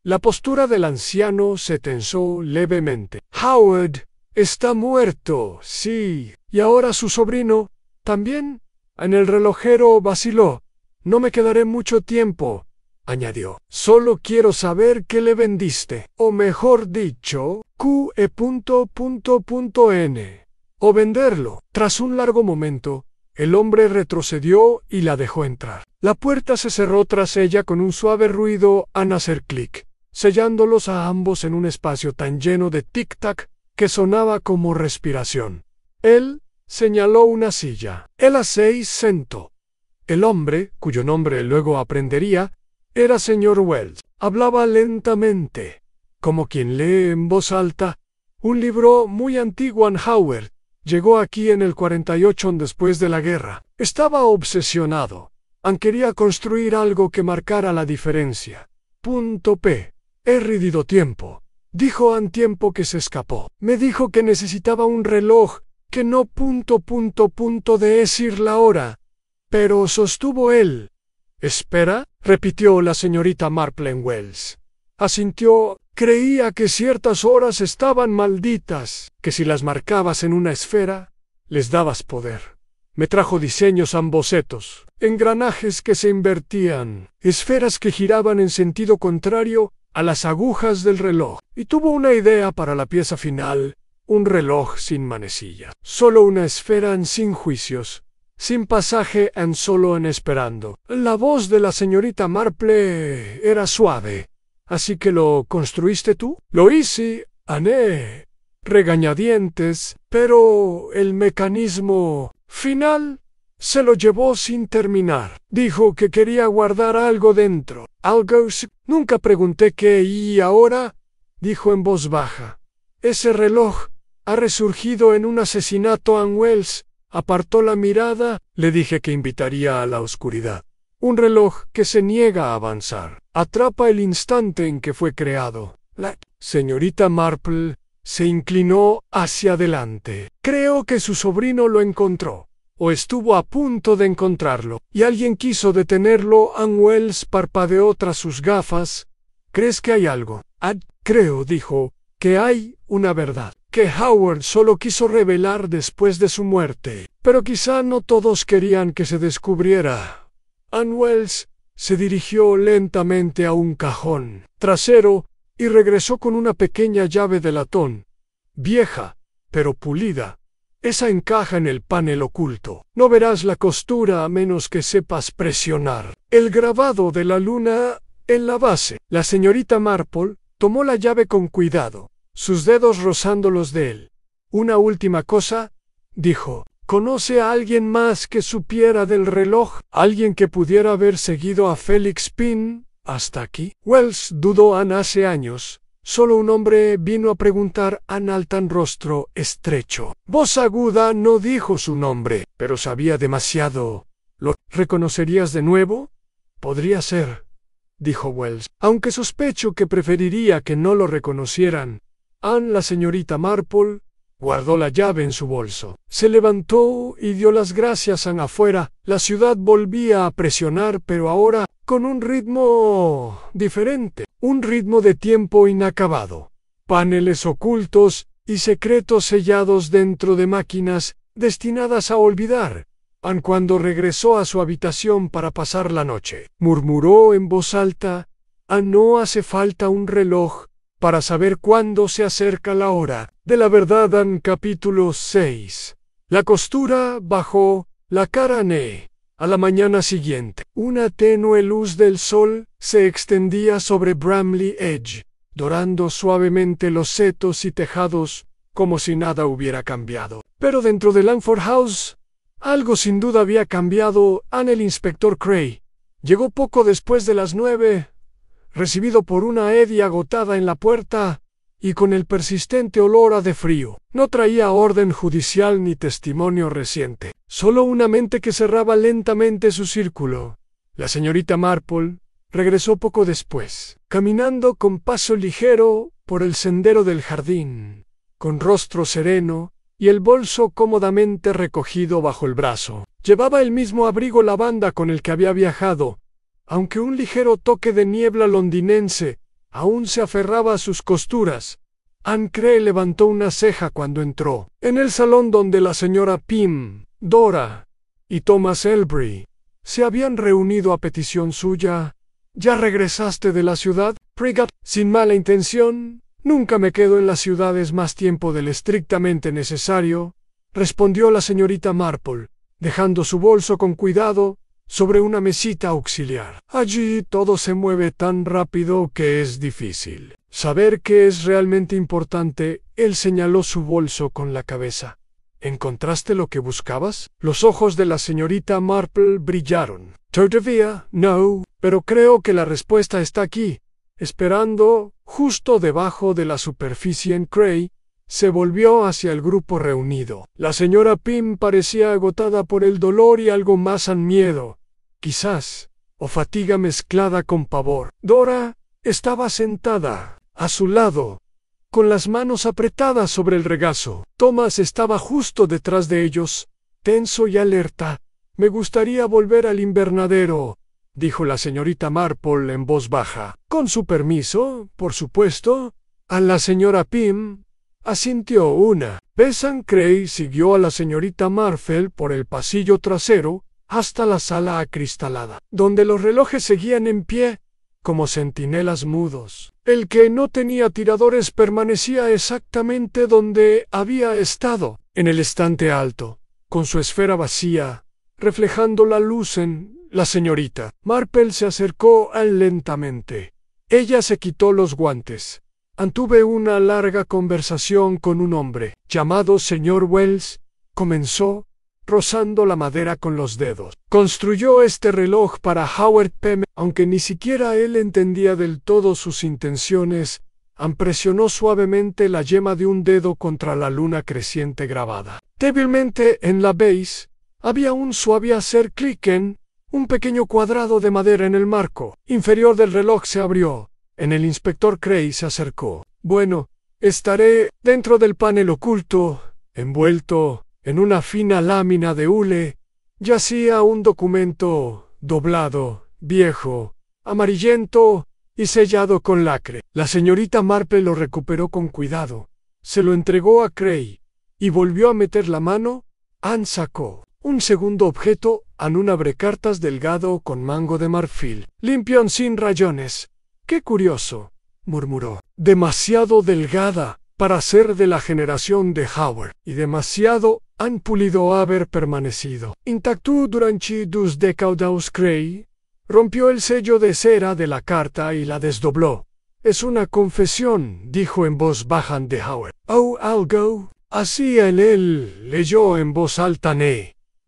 [SPEAKER 1] La postura del anciano se tensó levemente. Howard está muerto, sí. ¿Y ahora su sobrino también? En el relojero vaciló. No me quedaré mucho tiempo, añadió. Solo quiero saber qué le vendiste. O mejor dicho, Q.N. O venderlo. Tras un largo momento, el hombre retrocedió y la dejó entrar. La puerta se cerró tras ella con un suave ruido al hacer clic, sellándolos a ambos en un espacio tan lleno de tic-tac que sonaba como respiración. Él señaló una silla. Él se sentó. El hombre, cuyo nombre luego aprendería, era señor Wells. Hablaba lentamente, como quien lee en voz alta un libro muy antiguo. Howard llegó aquí en el 48 después de la guerra. Estaba obsesionado. Quería construir algo que marcara la diferencia. He perdido tiempo, dijo Ann tiempo que se escapó. Me dijo que necesitaba un reloj, que no de decir la hora. Pero sostuvo él. Espera, repitió la señorita Marple en Wells. Asintió. Creía que ciertas horas estaban malditas, que si las marcabas en una esfera, les dabas poder. Me trajo diseños en bocetos, engranajes que se invertían, esferas que giraban en sentido contrario a las agujas del reloj, y tuvo una idea para la pieza final, un reloj sin manecilla. Solo una esfera sin juicios, sin pasaje solo en esperando. La voz de la señorita Marple era suave. ¿Así que lo construiste tú? Lo hice, Anne, regañadientes, pero el mecanismo final se lo llevó sin terminar. Dijo que quería guardar algo dentro. Algo. Nunca pregunté qué y ahora, dijo en voz baja. Ese reloj ha resurgido en un asesinato en Wells. Apartó la mirada, le dije que invitaría a la oscuridad. Un reloj que se niega a avanzar. Atrapa el instante en que fue creado. La señorita Marple se inclinó hacia adelante. Creo que su sobrino lo encontró, o estuvo a punto de encontrarlo, y alguien quiso detenerlo. Ann Wells parpadeó tras sus gafas. ¿Crees que hay algo? Creo, dijo, que hay una verdad, que Howard solo quiso revelar después de su muerte, pero quizá no todos querían que se descubriera. Ann Wells se dirigió lentamente a un cajón trasero y regresó con una pequeña llave de latón, vieja, pero pulida. Esa encaja en el panel oculto. No verás la costura a menos que sepas presionar el grabado de la luna en la base. La señorita Marple tomó la llave con cuidado, sus dedos rozando los de él. Una última cosa, dijo. ¿Conoce a alguien más que supiera del reloj? ¿Alguien que pudiera haber seguido a Felix Pin hasta aquí? Wells dudó. Hace años. Solo un hombre vino a preguntar. Tan rostro estrecho. Voz aguda no dijo su nombre, pero sabía demasiado. ¿Lo reconocerías de nuevo? Podría ser, dijo Wells, aunque sospecho que preferiría que no lo reconocieran. La señorita Marple guardó la llave en su bolso. Se levantó y dio las gracias afuera. La ciudad volvía a presionar, pero ahora con un ritmo diferente. Un ritmo de tiempo inacabado. Paneles ocultos y secretos sellados dentro de máquinas destinadas a olvidar. Cuando regresó a su habitación para pasar la noche, murmuró en voz alta, no hace falta un reloj para saber cuándo se acerca la hora de la verdad. Capítulo 6. La costura bajó la cara a la mañana siguiente. Una tenue luz del sol se extendía sobre Bramley Edge, dorando suavemente los setos y tejados como si nada hubiera cambiado. Pero dentro de Langford House, algo sin duda había cambiado. El inspector Cray llegó poco después de las 9, recibido por una Eddie agotada en la puerta y con el persistente olor a de frío. No traía orden judicial ni testimonio reciente, solo una mente que cerraba lentamente su círculo. La señorita Marple regresó poco después, caminando con paso ligero por el sendero del jardín, con rostro sereno y el bolso cómodamente recogido bajo el brazo. Llevaba el mismo abrigo lavanda con el que había viajado, aunque un ligero toque de niebla londinense aún se aferraba a sus costuras. Ann Cray levantó una ceja cuando entró. En el salón donde la señora Pym, Dora y Thomas Elbury se habían reunido a petición suya. ¿Ya regresaste de la ciudad, Prigat? Sin mala intención, nunca me quedo en las ciudades más tiempo del estrictamente necesario, respondió la señorita Marple, dejando su bolso con cuidado sobre una mesita auxiliar. Allí todo se mueve tan rápido que es difícil saber qué es realmente importante. Él señaló su bolso con la cabeza. ¿Encontraste lo que buscabas? Los ojos de la señorita Marple brillaron. Todavía no, pero creo que la respuesta está aquí. Esperando, justo debajo de la superficie en Cray, se volvió hacia el grupo reunido. La señora Pym parecía agotada por el dolor y algo más al miedo, quizás, o fatiga mezclada con pavor. Dora estaba sentada, a su lado, con las manos apretadas sobre el regazo. Thomas estaba justo detrás de ellos, tenso y alerta. «Me gustaría volver al invernadero», dijo la señorita Marple en voz baja. «Con su permiso, por supuesto». A la señora Pym asintió una. Besan Cray siguió a la señorita Marple por el pasillo trasero hasta la sala acristalada, donde los relojes seguían en pie como centinelas mudos. El que no tenía tiradores permanecía exactamente donde había estado, en el estante alto, con su esfera vacía, reflejando la luz en la señorita. Marple se acercó a él lentamente. Ella se quitó los guantes. «Antuve una larga conversación con un hombre llamado señor Wells», comenzó, rozando la madera con los dedos. «Construyó este reloj para Howard Pym». Aunque ni siquiera él entendía del todo sus intenciones, presionó suavemente la yema de un dedo contra la luna creciente grabada. Débilmente en la base había un suave hacer clic en un pequeño cuadrado de madera en el marco inferior del reloj. Se abrió. En el inspector Cray se acercó. «Bueno, estaré dentro del panel oculto». Envuelto en una fina lámina de hule, yacía un documento doblado, viejo, amarillento y sellado con lacre. La señorita Marple lo recuperó con cuidado, se lo entregó a Cray y volvió a meter la mano. Anne sacó un segundo objeto, un abrecartas delgado con mango de marfil, limpio sin rayones. «Qué curioso», murmuró. «Demasiado delgada para ser de la generación de Howard, y demasiado han pulido haber permanecido intacto durante 2 décadas». Cray rompió el sello de cera de la carta y la desdobló. «Es una confesión», dijo en voz baja de Howard. «Oh, algo así». Él leyó en voz alta.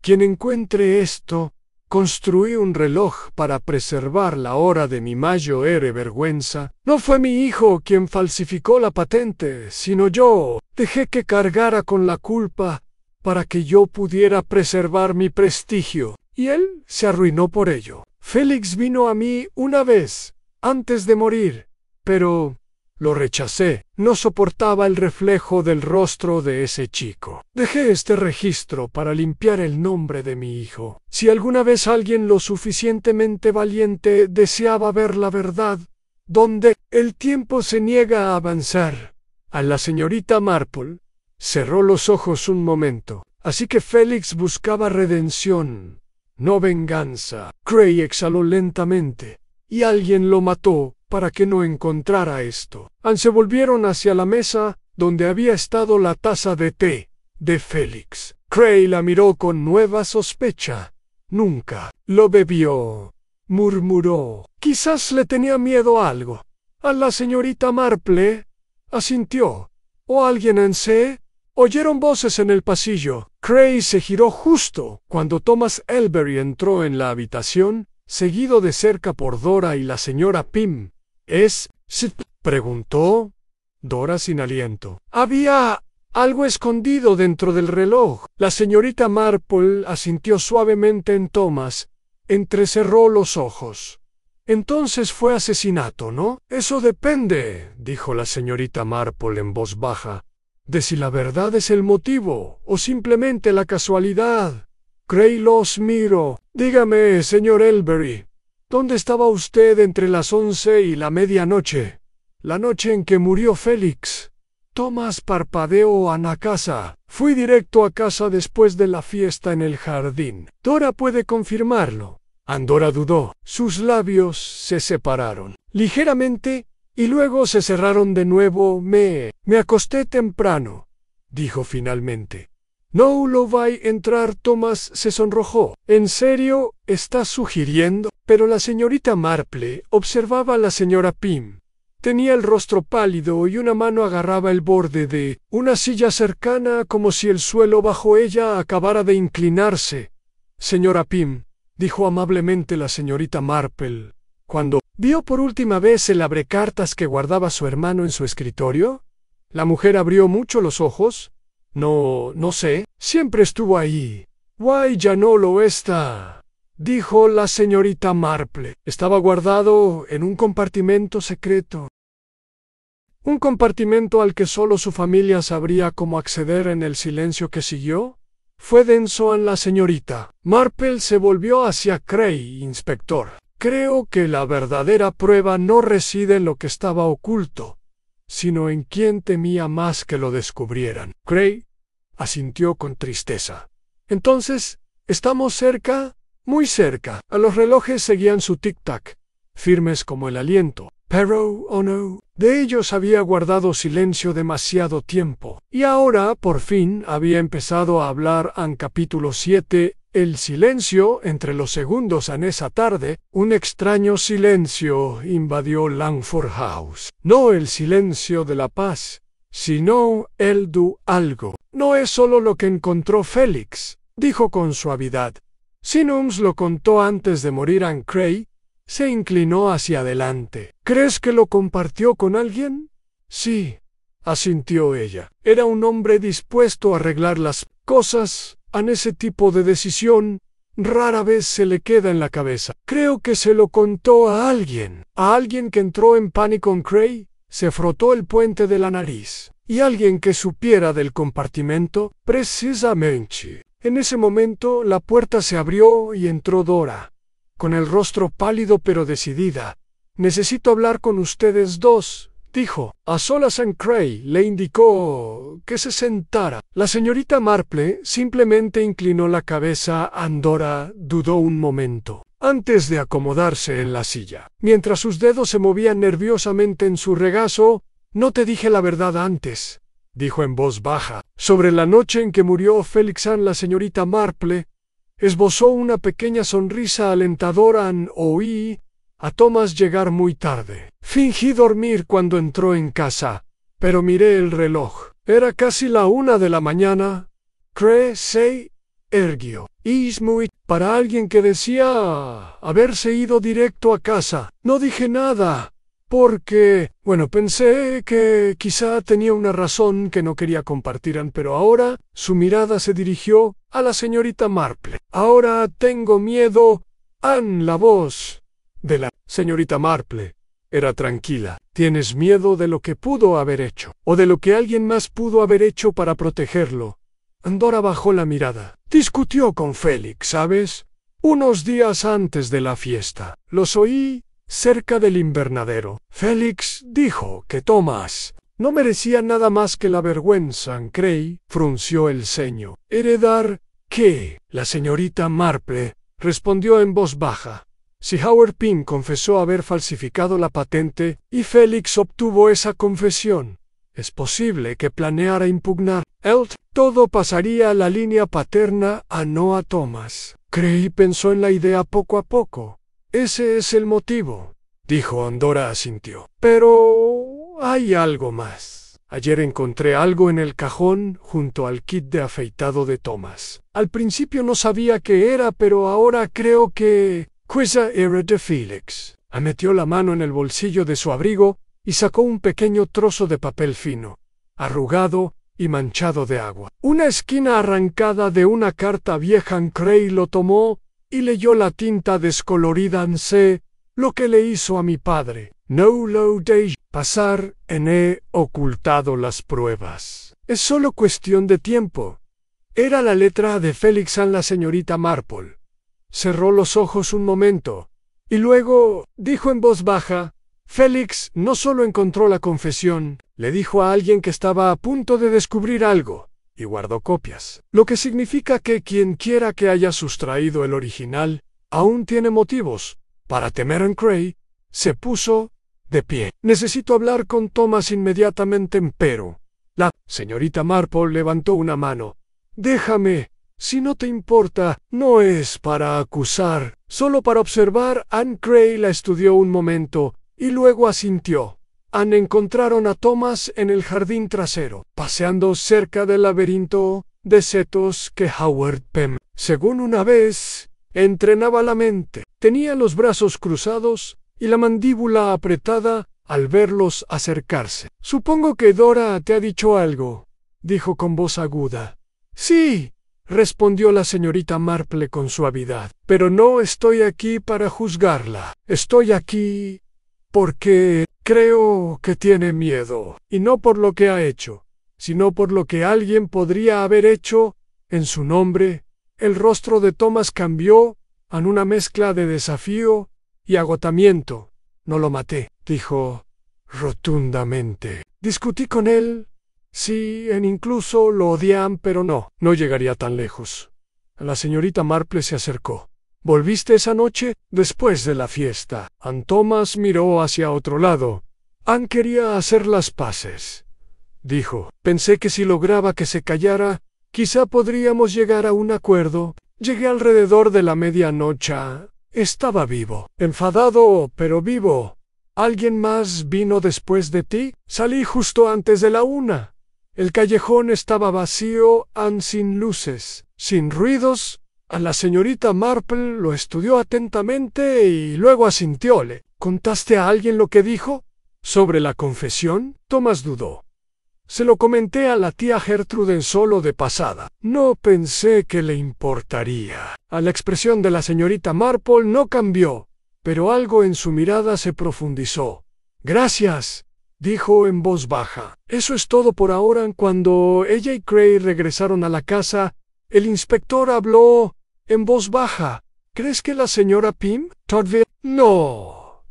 [SPEAKER 1] «Quien encuentre esto, construí un reloj para preservar la hora de mi mayor vergüenza. No fue mi hijo quien falsificó la patente, sino yo. Dejé que cargara con la culpa para que yo pudiera preservar mi prestigio, y él se arruinó por ello. Félix vino a mí una vez, antes de morir, pero lo rechacé. No soportaba el reflejo del rostro de ese chico. Dejé este registro para limpiar el nombre de mi hijo. Si alguna vez alguien lo suficientemente valiente deseaba ver la verdad, donde el tiempo se niega a avanzar». A la señorita Marple cerró los ojos un momento. Así que Félix buscaba redención, no venganza. Cray exhaló lentamente. «Y alguien lo mató para que no encontrara esto». Se volvieron hacia la mesa donde había estado la taza de té de Félix. Cray la miró con nueva sospecha. «Nunca lo bebió», murmuró. «Quizás le tenía miedo a algo». A la señorita Marple asintió. «¿O alguien en C?» Oyeron voces en el pasillo. Cray se giró justo cuando Thomas Elberry entró en la habitación, seguido de cerca por Dora y la señora Pym. «¿Es Sid?», preguntó Dora sin aliento. «Había algo escondido dentro del reloj». La señorita Marple asintió suavemente en Thomas. Entrecerró los ojos. «Entonces fue asesinato, ¿no?» «Eso depende», dijo la señorita Marple en voz baja, «de si la verdad es el motivo o simplemente la casualidad». Cray los miró. «Dígame, señor Elberry, ¿dónde estaba usted entre las 11 y la medianoche? La noche en que murió Félix». Thomas parpadeó. «A casa. Fui directo a casa después de la fiesta en el jardín». «Dora puede confirmarlo». Dora dudó. Sus labios se separaron ligeramente y luego se cerraron de nuevo. Me acosté temprano», dijo finalmente. «No lo va a entrar». Thomas se sonrojó. «¿En serio estás sugiriendo?» Pero la señorita Marple observaba a la señora Pym. Tenía el rostro pálido y una mano agarraba el borde de una silla cercana como si el suelo bajo ella acabara de inclinarse. Señora Pym, dijo amablemente la señorita Marple, cuando vio por última vez el abrecartas que guardaba su hermano en su escritorio. La mujer abrió mucho los ojos. No sé, siempre estuvo ahí. Why ya no lo está, dijo la señorita Marple. Estaba guardado en un compartimento secreto. Un compartimento al que solo su familia sabría cómo acceder. En el silencio que siguió, fue denso en la señorita. Marple se volvió hacia Cray, inspector. Creo que la verdadera prueba no reside en lo que estaba oculto, sino en quien temía más que lo descubrieran. Cray asintió con tristeza. Entonces, ¿estamos cerca? Muy cerca. A los relojes seguían su tic-tac, firmes como el aliento. Pero, oh no, de ellos había guardado silencio demasiado tiempo. Y ahora, por fin, había empezado a hablar. En capítulo 7, el silencio entre los segundos. En esa tarde, un extraño silencio invadió Langford House. No el silencio de la paz, sino el de algo. No es solo lo que encontró Félix, dijo con suavidad. Simmons lo contó antes de morir. Anne Cray se inclinó hacia adelante. ¿Crees que lo compartió con alguien? Sí, asintió ella. Era un hombre dispuesto a arreglar las cosas. En ese tipo de decisión rara vez se le queda en la cabeza. Creo que se lo contó a alguien que entró en pánico en Cray. Se frotó el puente de la nariz. ¿Y alguien que supiera del compartimento? Precisamente. En ese momento la puerta se abrió y entró Dora, con el rostro pálido pero decidida. Necesito hablar con ustedes dos, dijo. A solas. Anne Cray le indicó que se sentara. La señorita Marple simplemente inclinó la cabeza. Dora dudó un momento antes de acomodarse en la silla. Mientras sus dedos se movían nerviosamente en su regazo, no te dije la verdad antes, dijo en voz baja. Sobre la noche en que murió Félix. La señorita Marple esbozó una pequeña sonrisa alentadora. Oí a Thomas llegar muy tarde. Fingí dormir cuando entró en casa, pero miré el reloj. Era casi la 1 de la mañana. Cray se erguió. Es muy para alguien que decía haberse ido directo a casa. No dije nada, porque, pensé que quizá tenía una razón que no quería compartir. Pero ahora su mirada se dirigió a la señorita Marple. Ahora tengo miedo. La voz de la señorita Marple era tranquila. ¿Tienes miedo de lo que pudo haber hecho, o de lo que alguien más pudo haber hecho para protegerlo? Dora bajó la mirada. Discutió con Félix, ¿sabes? Unos días antes de la fiesta. Los oí cerca del invernadero. Félix dijo que Thomas no merecía nada más que la vergüenza. Cray frunció el ceño. ¿Heredar qué? La señorita Marple respondió en voz baja. Si Howard Pym confesó haber falsificado la patente y Félix obtuvo esa confesión, es posible que planeara impugnar todo pasaría a la línea paterna, no a Thomas. Cray pensó en la idea poco a poco. Ese es el motivo, dijo. Dora asintió. Pero hay algo más. Ayer encontré algo en el cajón junto al kit de afeitado de Thomas. Al principio no sabía qué era, pero ahora creo que quizá era de Félix. Metió la mano en el bolsillo de su abrigo y sacó un pequeño trozo de papel fino, arrugado y manchado de agua. Una esquina arrancada de una carta vieja. Cray lo tomó y leyó la tinta descolorida. Sé lo que le hizo a mi padre. No lo de pasar. He ocultado las pruebas. Es solo cuestión de tiempo. Era la letra de Félix. La señorita Marple cerró los ojos un momento y luego dijo en voz baja: Félix no solo encontró la confesión, le dijo a alguien que estaba a punto de descubrir algo, y guardó copias. Lo que significa que quien quiera que haya sustraído el original, aún tiene motivos para temer. Cray se puso de pie. Necesito hablar con Thomas inmediatamente. Pero la señorita Marple levantó una mano. Déjame, si no te importa. No es para acusar, solo para observar. Anne Cray la estudió un momento y luego asintió. Anne encontraron a Thomas en el jardín trasero, paseando cerca del laberinto de setos que Howard Pym, según una vez, entrenaba la mente. Tenía los brazos cruzados y la mandíbula apretada al verlos acercarse. «Supongo que Dora te ha dicho algo», dijo con voz aguda. «Sí», respondió la señorita Marple con suavidad, «pero no estoy aquí para juzgarla. Estoy aquí porque creo que tiene miedo, y no por lo que ha hecho, sino por lo que alguien podría haber hecho en su nombre». El rostro de Thomas cambió en una mezcla de desafío y agotamiento. «No lo maté», dijo rotundamente. «Discutí con él. Sí, incluso lo odian, pero no llegaría tan lejos». La señorita Marple se acercó. «¿Volviste esa noche?» «Después de la fiesta». Ann Thomas miró hacia otro lado. «Ann quería hacer las paces», dijo. «Pensé que si lograba que se callara, quizá podríamos llegar a un acuerdo. Llegué alrededor de la medianoche. Estaba vivo. Enfadado, pero vivo. ¿Alguien más vino después de ti?» «Salí justo antes de la 1. El callejón estaba vacío, sin luces, sin ruidos». A la señorita Marple lo estudió atentamente y luego asintió. «¿Le contaste a alguien lo que dijo?» «¿Sobre la confesión?» Thomas dudó. «Se lo comenté a la tía Gertrude solo de pasada. No pensé que le importaría». A la expresión de la señorita Marple no cambió, pero algo en su mirada se profundizó. «Gracias», dijo en voz baja. «Eso es todo por ahora». Cuando ella y Cray regresaron a la casa, el inspector habló en voz baja. «¿Crees que la señora Pym todavía...?» «No»,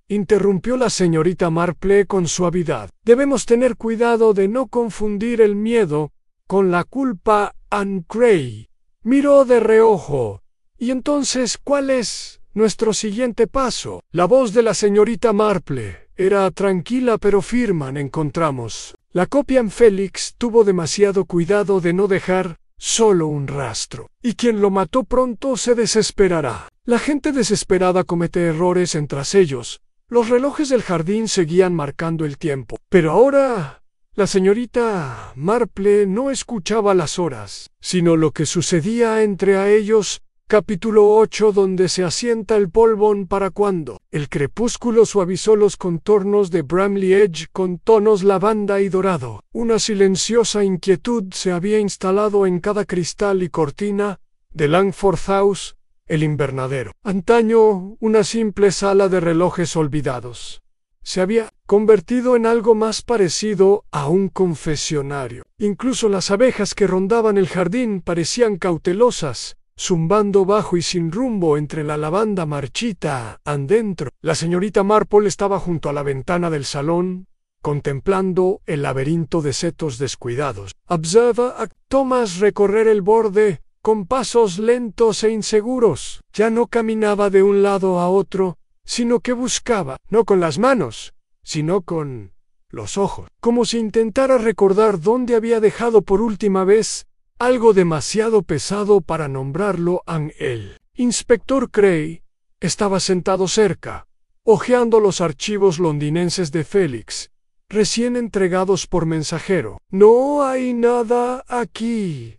[SPEAKER 1] interrumpió la señorita Marple con suavidad. «Debemos tener cuidado de no confundir el miedo con la culpa». Ann Cray miró de reojo. «¿Y entonces cuál es nuestro siguiente paso?» La voz de la señorita Marple era tranquila pero firme. «Encontramos la copia en Félix. Tuvo demasiado cuidado de no dejar solo un rastro. Y quien lo mató pronto se desesperará. La gente desesperada comete errores tras ellos. Los relojes del jardín seguían marcando el tiempo. Pero ahora la señorita Marple no escuchaba las horas, sino lo que sucedía entre ellos. Capítulo 8. Donde se asienta el polvón. ¿Para cuándo? El crepúsculo suavizó los contornos de Bramley Edge con tonos lavanda y dorado. Una silenciosa inquietud se había instalado en cada cristal y cortina de Langford House, el invernadero. Antaño, una simple sala de relojes olvidados, se había convertido en algo más parecido a un confesionario. Incluso las abejas que rondaban el jardín parecían cautelosas, zumbando bajo y sin rumbo entre la lavanda marchita. Adentro, la señorita Marple estaba junto a la ventana del salón, contemplando el laberinto de setos descuidados. Observa a Thomas recorrer el borde con pasos lentos e inseguros. Ya no caminaba de un lado a otro, sino que buscaba, no con las manos, sino con los ojos, como si intentara recordar dónde había dejado por última vez algo demasiado pesado para nombrarlo. El inspector Cray estaba sentado cerca, hojeando los archivos londinenses de Félix, recién entregados por mensajero. «No hay nada aquí.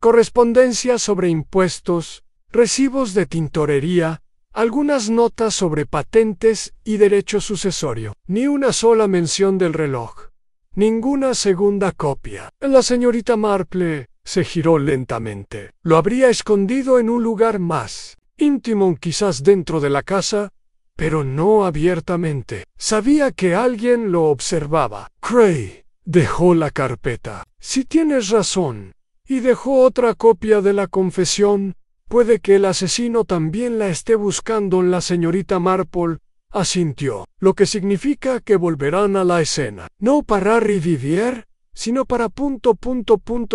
[SPEAKER 1] Correspondencia sobre impuestos, recibos de tintorería, algunas notas sobre patentes y derecho sucesorio. Ni una sola mención del reloj. Ninguna segunda copia». La señorita Marple se giró lentamente. Lo habría escondido en un lugar más íntimo, quizás dentro de la casa, pero no abiertamente. Sabía que alguien lo observaba. Cray dejó la carpeta. «Si tienes razón, y dejó otra copia de la confesión, puede que el asesino también la esté buscando». La señorita Marple asintió. «Lo que significa que volverán a la escena, no para revivir, sino para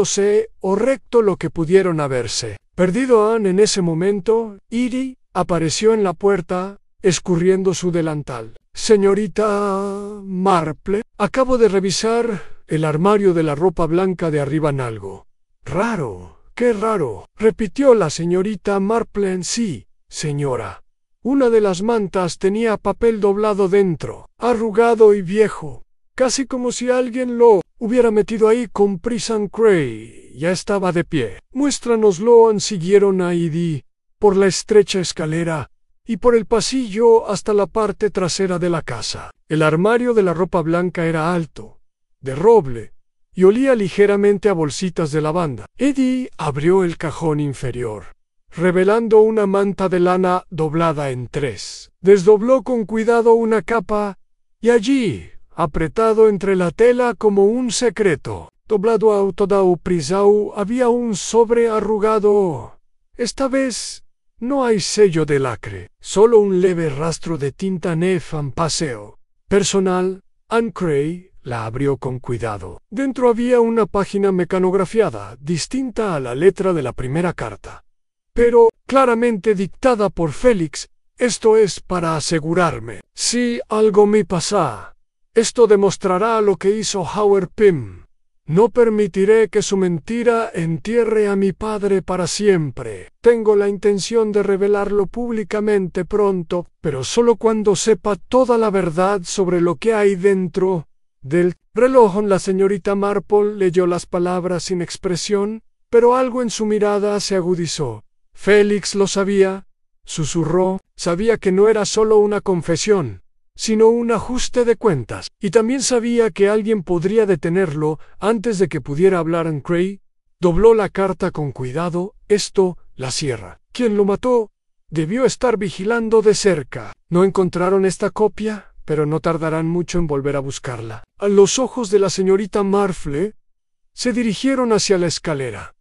[SPEAKER 1] C o recto lo que pudieron haberse perdido». En ese momento, Edie apareció en la puerta, escurriendo su delantal. «Señorita Marple, acabo de revisar el armario de la ropa blanca de arriba en algo raro». «¡Qué raro!», repitió la señorita Marple. «Sí, señora. Una de las mantas tenía papel doblado dentro, arrugado y viejo, casi como si alguien lo hubiera metido ahí con prisa. Cray ya estaba de pie. Muéstranoslo. Siguieron a Edie por la estrecha escalera y por el pasillo hasta la parte trasera de la casa. El armario de la ropa blanca era alto, de roble, y olía ligeramente a bolsitas de lavanda. Edie abrió el cajón inferior, revelando una manta de lana doblada en 3. Desdobló con cuidado una capa, y allí, apretado entre la tela como un secreto, doblado a toda prisa, había un sobre arrugado. Esta vez no hay sello de lacre, solo un leve rastro de tinta en paseo. Personal. Anne Cray la abrió con cuidado. Dentro había una página mecanografiada, distinta a la letra de la primera carta, pero claramente dictada por Félix. Esto es para asegurarme. Si algo me pasa, esto demostrará lo que hizo Howard Pym. No permitiré que su mentira entierre a mi padre para siempre. Tengo la intención de revelarlo públicamente pronto, pero solo cuando sepa toda la verdad sobre lo que hay dentro del reloj. La señorita Marple leyó las palabras sin expresión, pero algo en su mirada se agudizó. Félix lo sabía, susurró, sabía que no era solo una confesión, sino un ajuste de cuentas, y también sabía que alguien podría detenerlo antes de que pudiera hablar. Anne Cray dobló la carta con cuidado. Esto la cierra. Quien lo mató debió estar vigilando de cerca. No encontraron esta copia, pero no tardarán mucho en volver a buscarla. A los ojos de la señorita Marple se dirigieron hacia la escalera.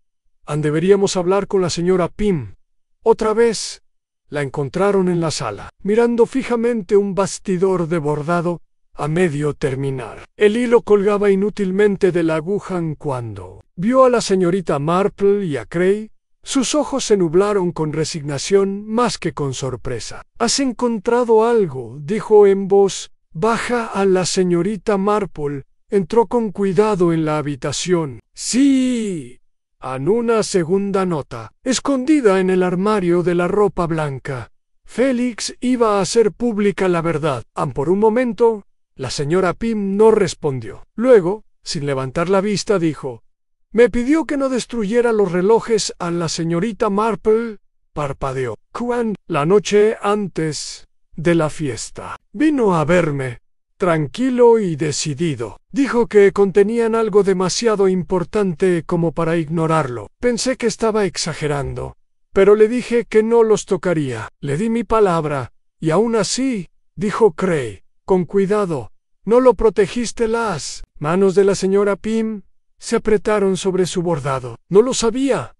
[SPEAKER 1] Deberíamos hablar con la señora Pym. Otra vez. La encontraron en la sala, mirando fijamente un bastidor de bordado a medio terminar. El hilo colgaba inútilmente de la aguja. Cuando vio a la señorita Marple y a Cray, sus ojos se nublaron con resignación más que con sorpresa. «¿Has encontrado algo?», dijo en voz baja a la señorita Marple. Entró con cuidado en la habitación. «Sí», en una segunda nota, escondida en el armario de la ropa blanca. Félix iba a hacer pública la verdad. Por un momento, la señora Pym no respondió. Luego, sin levantar la vista, dijo: «Me pidió que no destruyera los relojes a la señorita Marple». Parpadeó. La noche antes de la fiesta, vino a verme, tranquilo y decidido. Dijo que contenían algo demasiado importante como para ignorarlo. Pensé que estaba exagerando, pero le dije que no los tocaría. Le di mi palabra, y aún así, dijo Cray, con cuidado, no lo protegiste. Las manos de la señora Pym se apretaron sobre su bordado. No lo sabía.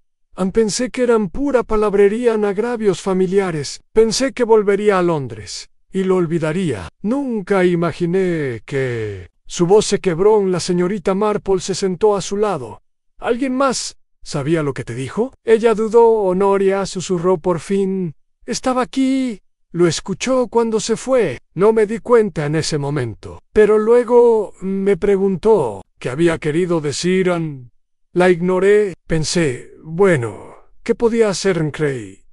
[SPEAKER 1] Pensé que eran pura palabrería, agravios familiares. Pensé que volvería a Londres y lo olvidaría. Nunca imaginé que... Su voz se quebró. La señorita Marple se sentó a su lado. ¿Alguien más sabía lo que te dijo? Ella dudó. Honoria susurró por fin. Estaba aquí. Lo escuchó cuando se fue. No me di cuenta en ese momento. Pero luego me preguntó qué había querido decir. La ignoré. Pensé, bueno, ¿qué podía hacer? Cray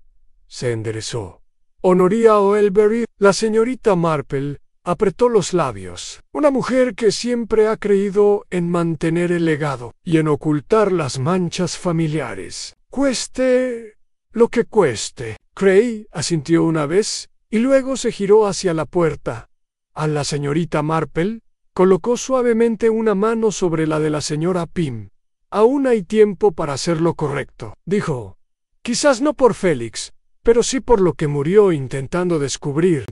[SPEAKER 1] se enderezó. Honoria O'Elberry. La señorita Marple apretó los labios. Una mujer que siempre ha creído en mantener el legado y en ocultar las manchas familiares. Cueste lo que cueste. Cray asintió una vez y luego se giró hacia la puerta. A la señorita Marple colocó suavemente una mano sobre la de la señora Pym. Aún hay tiempo para hacer lo correcto, dijo. Quizás no por Félix, pero sí por lo que murió intentando descubrir.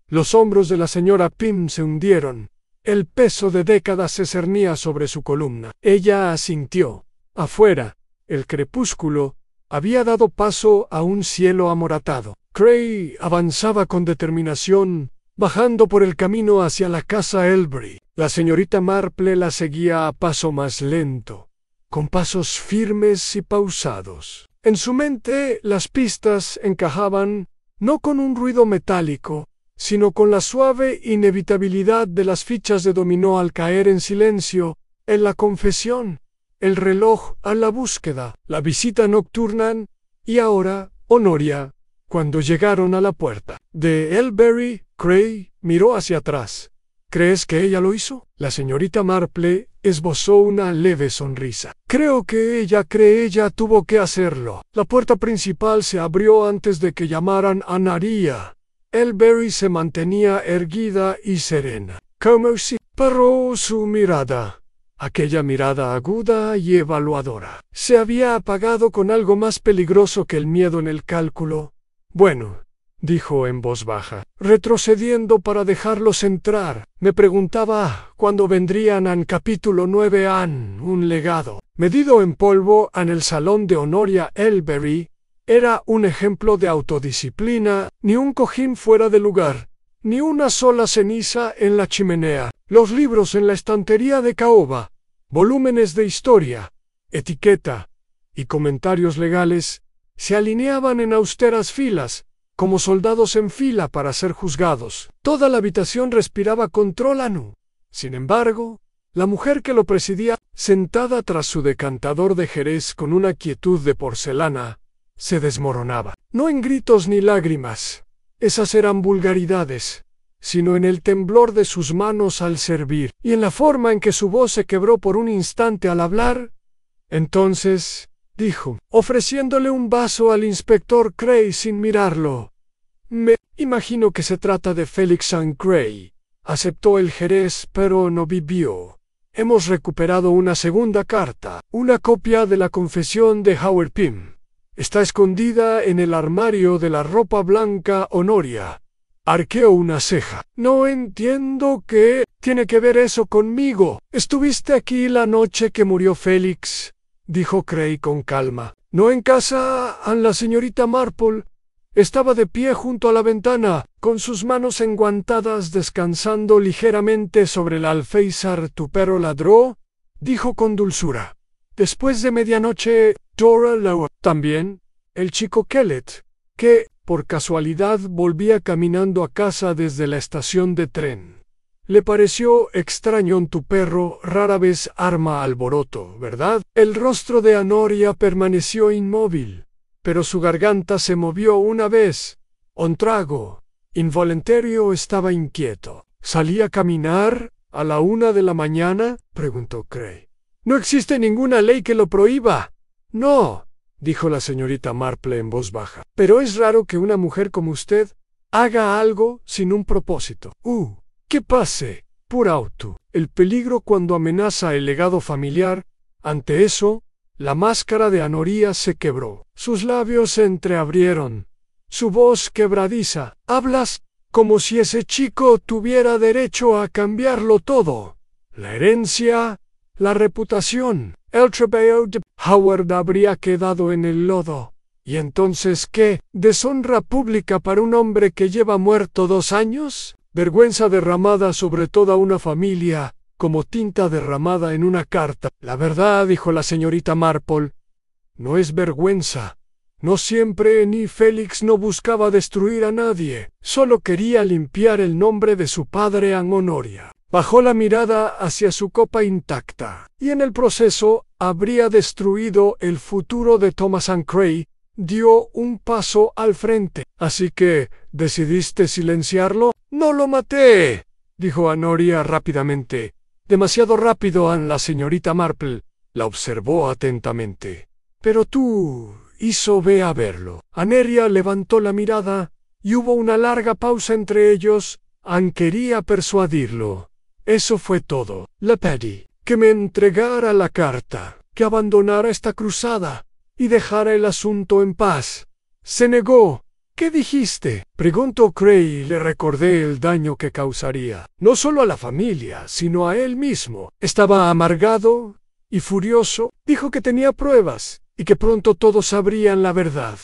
[SPEAKER 1] Los hombros de la señora Pym se hundieron. El peso de décadas se cernía sobre su columna. Ella asintió. Afuera, el crepúsculo había dado paso a un cielo amoratado. Cray avanzaba con determinación, bajando por el camino hacia la casa Elbury. La señorita Marple la seguía a paso más lento, con pasos firmes y pausados. En su mente las pistas encajaban no con un ruido metálico, sino con la suave inevitabilidad de las fichas de dominó al caer en silencio, en la confesión, el reloj a la búsqueda, la visita nocturna, y ahora, Honoria, Cuando llegaron a la puerta de Elberry, Cray miró hacia atrás. ¿Crees que ella lo hizo? La señorita Marple esbozó una leve sonrisa. Creo que ella tuvo que hacerlo. La puerta principal se abrió antes de que llamaran a Naria. Elberry se mantenía erguida y serena, como si paró su mirada. Aquella mirada aguda y evaluadora se había apagado con algo más peligroso que el miedo en el cálculo. Bueno, dijo en voz baja, retrocediendo para dejarlos entrar. Me preguntaba cuándo vendrían en capítulo 9 un legado. Medido en polvo en el salón de Honoria Elberry, era un ejemplo de autodisciplina, ni un cojín fuera de lugar, ni una sola ceniza en la chimenea. Los libros en la estantería de caoba, volúmenes de historia, etiqueta y comentarios legales, se alineaban en austeras filas, como soldados en fila para ser juzgados. Toda la habitación respiraba control anu. Sin embargo, la mujer que lo presidía, sentada tras su decantador de Jerez con una quietud de porcelana, se desmoronaba. No en gritos ni lágrimas, esas eran vulgaridades, sino en el temblor de sus manos al servir, y en la forma en que su voz se quebró por un instante al hablar. Entonces, dijo, ofreciéndole un vaso al inspector Cray sin mirarlo. Me imagino que se trata de Felix St. Cray. Aceptó el Jerez, pero no vivió. Hemos recuperado una segunda carta, una copia de la confesión de Howard Pym. Está escondida en el armario de la ropa blanca Honoria. Arqueó una ceja. No entiendo qué tiene que ver eso conmigo. ¿Estuviste aquí la noche que murió Félix?, dijo Cray con calma. No en casa, la señorita Marple. Estaba de pie junto a la ventana, con sus manos enguantadas descansando ligeramente sobre el alféizar. ¿Tu perro ladró?, dijo con dulzura. Después de medianoche, Dora Lowe. También, el chico Kellett, que, por casualidad, volvía caminando a casa desde la estación de tren. Le pareció extraño en tu perro, rara vez arma alboroto, ¿verdad? El rostro de Honoria permaneció inmóvil, pero su garganta se movió una vez. Un trago involuntario estaba inquieto. ¿Salí a caminar a la 1 de la mañana?, preguntó Cray. No existe ninguna ley que lo prohíba. No, dijo la señorita Marple en voz baja. Pero es raro que una mujer como usted haga algo sin un propósito. Que pase, por auto. El peligro cuando amenaza el legado familiar. Ante eso, la máscara de Honoria se quebró. Sus labios se entreabrieron. Su voz quebradiza. Hablas como si ese chico tuviera derecho a cambiarlo todo. La herencia, la reputación, el trabajo de Howard habría quedado en el lodo. ¿Y entonces qué? ¿Deshonra pública para un hombre que lleva muerto 2 años? Vergüenza derramada sobre toda una familia, como tinta derramada en una carta. La verdad, dijo la señorita Marple, no es vergüenza. No siempre ni Félix no buscaba destruir a nadie, solo quería limpiar el nombre de su padre en Honoria. Bajó la mirada hacia su copa intacta, y en el proceso habría destruido el futuro de Thomas and Cray. Dio un paso al frente. Así que, ¿decidiste silenciarlo? No lo maté, dijo Honoria rápidamente. Demasiado rápido. La señorita Marple la observó atentamente. Pero tú ve a verlo. Honoria levantó la mirada, y hubo una larga pausa entre ellos. Quería persuadirlo. Eso fue todo. Le pedí que me entregara la carta, que abandonara esta cruzada y dejara el asunto en paz. Se negó. ¿Qué dijiste?, preguntó Cray. Le recordé el daño que causaría, no solo a la familia, sino a él mismo. Estaba amargado y furioso. Dijo que tenía pruebas y que pronto todos sabrían la verdad.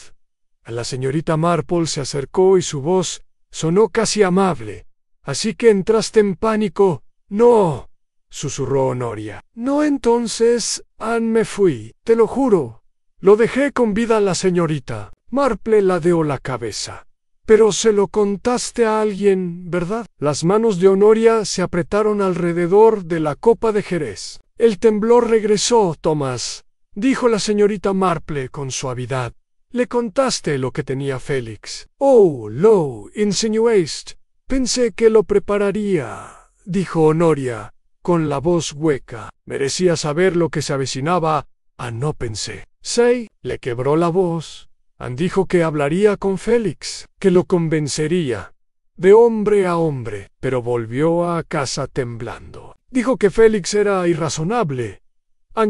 [SPEAKER 1] La señorita Marple se acercó y su voz sonó casi amable. Así que entraste en pánico. No, susurró Honoria. No, entonces, me fui, te lo juro. Lo dejé con vida a la señorita. Marple ladeó la cabeza. Pero se lo contaste a alguien, ¿verdad? Las manos de Honoria se apretaron alrededor de la copa de Jerez. El temblor regresó, Thomas, dijo la señorita Marple con suavidad. Le contaste lo que tenía Félix. Oh, lo insinuaste. Pensé que lo prepararía, dijo Honoria, con la voz hueca. Merecía saber lo que se avecinaba. No pensé. Say le quebró la voz. Dijo que hablaría con Félix, que lo convencería, de hombre a hombre, pero volvió a casa temblando. Dijo que Félix era irrazonable.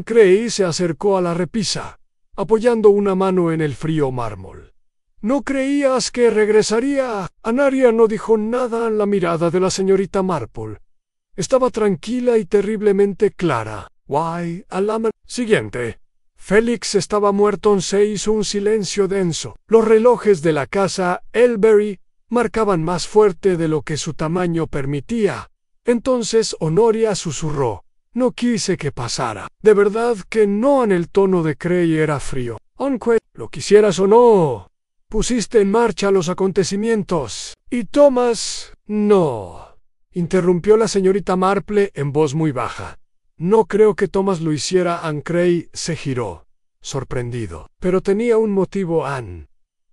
[SPEAKER 1] Creí se acercó a la repisa, apoyando una mano en el frío mármol. ¿No creías que regresaría? Honoria no dijo nada. La mirada de la señorita Marple estaba tranquila y terriblemente clara. Why, a la siguiente, Félix estaba muerto. Se hizo un silencio denso. Los relojes de la casa Elberry marcaban más fuerte de lo que su tamaño permitía. Entonces Honoria susurró. No quise que pasara. De verdad que no. En el tono de Cray era frío. Aunque lo quisieras o no, pusiste en marcha los acontecimientos. Y Thomas, no, interrumpió la señorita Marple en voz muy baja. No creo que Thomas lo hiciera. Cray se giró, sorprendido. Pero tenía un motivo, Anne,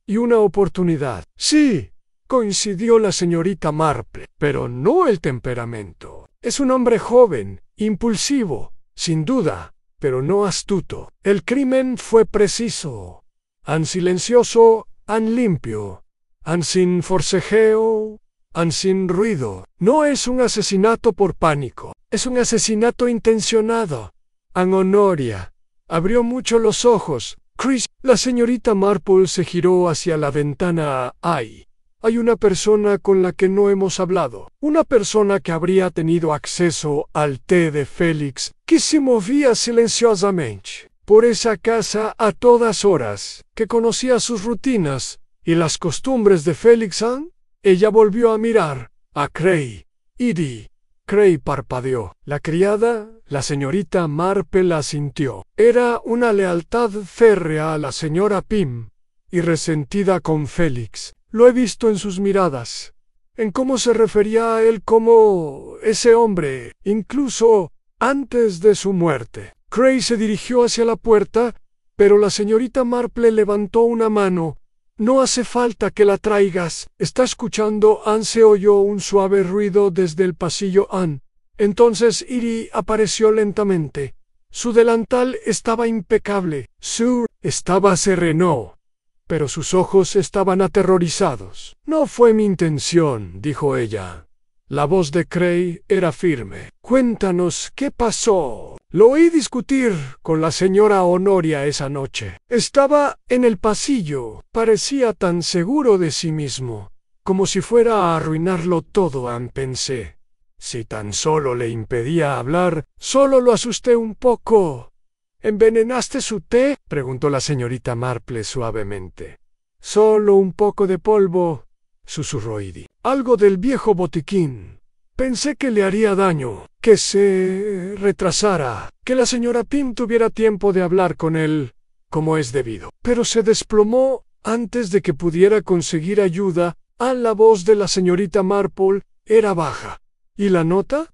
[SPEAKER 1] y una oportunidad. Sí, coincidió la señorita Marple, pero no el temperamento. Es un hombre joven, impulsivo, sin duda, pero no astuto. El crimen fue preciso, silencioso, limpio, sin forcejeo, sin ruido. No es un asesinato por pánico, es un asesinato intencionado. Honoria abrió mucho los ojos. Chris, la señorita Marple se giró hacia la ventana. Hay una persona con la que no hemos hablado. Una persona que habría tenido acceso al té de Félix, que se movía silenciosamente por esa casa a todas horas, que conocía sus rutinas y las costumbres de Félix. Ella volvió a mirar a Cray. Cray parpadeó. La criada, la señorita Marple, asintió. Era una lealtad férrea a la señora Pym y resentida con Félix. Lo he visto en sus miradas, en cómo se refería a él como ese hombre, incluso antes de su muerte. Cray se dirigió hacia la puerta, pero la señorita Marple levantó una mano. No hace falta que la traigas. ¿Está escuchando? Se oyó un suave ruido desde el pasillo. Entonces Edie apareció lentamente. Su delantal estaba impecable. Estaba sereno, pero sus ojos estaban aterrorizados. No fue mi intención, dijo ella. La voz de Cray era firme. Cuéntanos, ¿qué pasó? Lo oí discutir con la señora Honoria esa noche. Estaba en el pasillo. Parecía tan seguro de sí mismo, como si fuera a arruinarlo todo. Pensé, si tan solo le impedía hablar, solo lo asusté un poco. ¿Envenenaste su té?, preguntó la señorita Marple suavemente. Solo un poco de polvo, susurró Edie. Algo del viejo botiquín. Pensé que le haría daño, que se retrasara, que la señora Pym tuviera tiempo de hablar con él, como es debido. Pero se desplomó antes de que pudiera conseguir ayuda. La voz de la señorita Marple era baja. ¿Y la nota?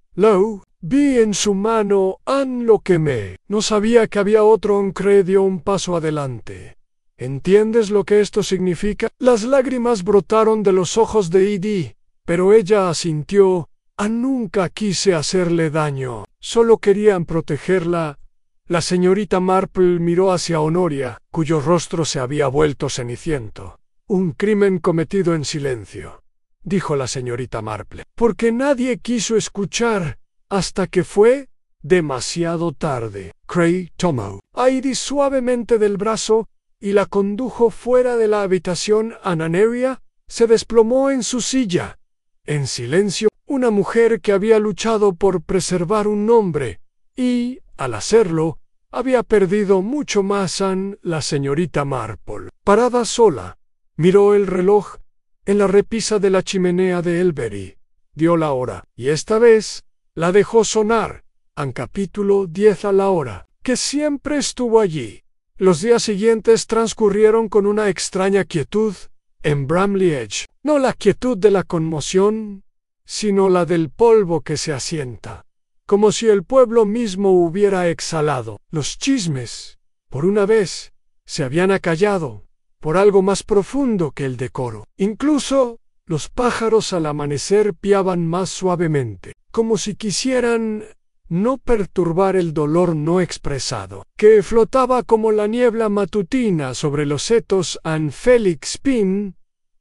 [SPEAKER 1] Vi en su mano. Lo quemé. No sabía que había otro. Cray dio un paso adelante. ¿Entiendes lo que esto significa? Las lágrimas brotaron de los ojos de Edie, pero ella asintió. Nunca quise hacerle daño. Solo querían protegerla. La señorita Marple miró hacia Honoria, cuyo rostro se había vuelto ceniciento. Un crimen cometido en silencio, dijo la señorita Marple, porque nadie quiso escuchar, hasta que fue demasiado tarde. Cray tomó a Edie suavemente del brazo y la condujo fuera de la habitación. Honoria se desplomó en su silla. En silencio, una mujer que había luchado por preservar un nombre, y, al hacerlo, había perdido mucho más. La señorita Marple, parada sola, miró el reloj en la repisa de la chimenea de Elberry. Dio la hora, y esta vez la dejó sonar. Capítulo 10. A la hora, que siempre estuvo allí. Los días siguientes transcurrieron con una extraña quietud en Bramley Edge. No la quietud de la conmoción, sino la del polvo que se asienta, como si el pueblo mismo hubiera exhalado. Los chismes, por una vez, se habían acallado. por algo más profundo que el decoro. Incluso los pájaros al amanecer piaban más suavemente, como si quisieran no perturbar el dolor no expresado, que flotaba como la niebla matutina sobre los setos. Félix Pym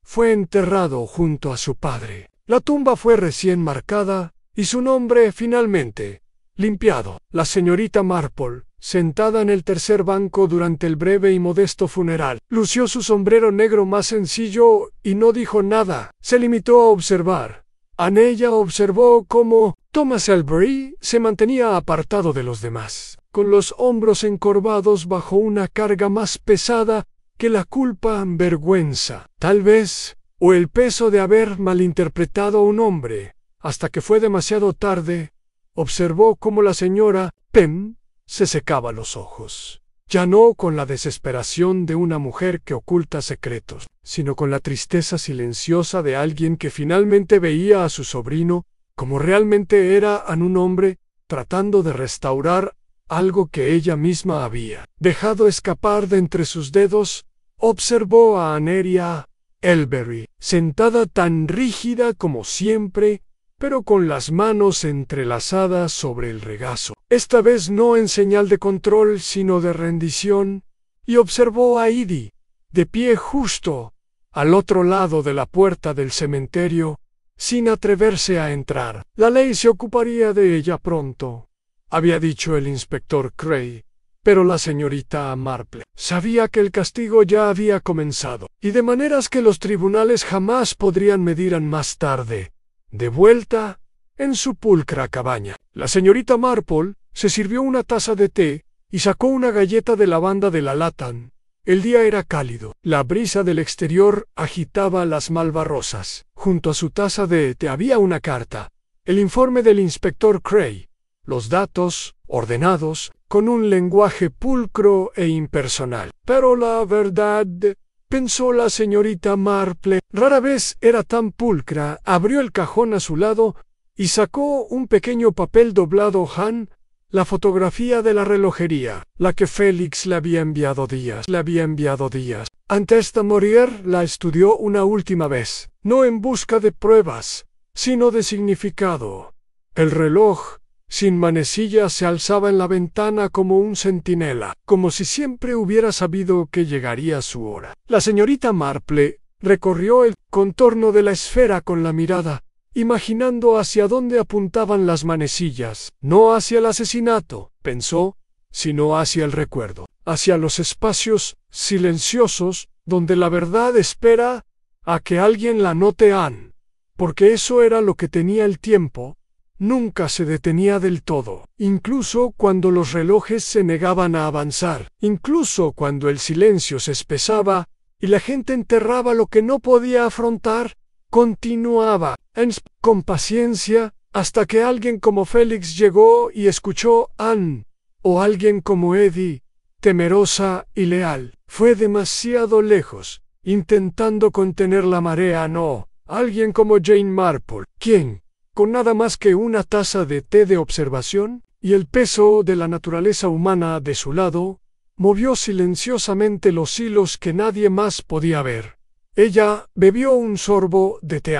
[SPEAKER 1] fue enterrado junto a su padre. La tumba fue recién marcada y su nombre finalmente limpiado. La señorita Marple, sentada en el tercer banco durante el breve y modesto funeral, lució su sombrero negro más sencillo y no dijo nada. Se limitó a observar. Ella observó cómo Thomas Elberry se mantenía apartado de los demás, con los hombros encorvados bajo una carga más pesada que la culpa, vergüenza, tal vez, o el peso de haber malinterpretado a un hombre. Hasta que fue demasiado tarde, observó cómo la señora Pym se secaba los ojos, ya no con la desesperación de una mujer que oculta secretos, sino con la tristeza silenciosa de alguien que finalmente veía a su sobrino como realmente era, en un hombre tratando de restaurar algo que ella misma había dejado escapar de entre sus dedos. Observó a Aneria Elberry, sentada tan rígida como siempre, pero con las manos entrelazadas sobre el regazo, esta vez no en señal de control sino de rendición, y observó a Edie, de pie justo al otro lado de la puerta del cementerio, sin atreverse a entrar. La ley se ocuparía de ella pronto, había dicho el inspector Cray, pero la señorita Marple sabía que el castigo ya había comenzado, y de maneras que los tribunales jamás podrían medir más tarde. De vuelta en su pulcra cabaña, la señorita Marple se sirvió una taza de té y sacó una galleta de lavanda de la lata. El día era cálido. La brisa del exterior agitaba las malvarrosas. Junto a su taza de té había una carta, el informe del inspector Cray, los datos ordenados con un lenguaje pulcro e impersonal. Pero la verdad, pensó la señorita Marple, rara vez era tan pulcra. Abrió el cajón a su lado y sacó un pequeño papel doblado. La fotografía de la relojería, la que Félix le había enviado días. Antes de morir la estudió una última vez, no en busca de pruebas, sino de significado. El reloj, sin manecilla, se alzaba en la ventana como un centinela, como si siempre hubiera sabido que llegaría su hora. La señorita Marple recorrió el contorno de la esfera con la mirada, imaginando hacia dónde apuntaban las manecillas. No hacia el asesinato, pensó, sino hacia el recuerdo, hacia los espacios silenciosos donde la verdad espera a que alguien la note. Porque eso era lo que tenía el tiempo. Nunca se detenía del todo, incluso cuando los relojes se negaban a avanzar, incluso cuando el silencio se espesaba y la gente enterraba lo que no podía afrontar. Continuaba, con paciencia, hasta que alguien como Félix llegó y escuchó o alguien como Edie, temerosa y leal, fue demasiado lejos, intentando contener la marea. No, alguien como Jane Marple, quien, con nada más que una taza de té de observación y el peso de la naturaleza humana de su lado, movió silenciosamente los hilos que nadie más podía ver. Ella bebió un sorbo de té.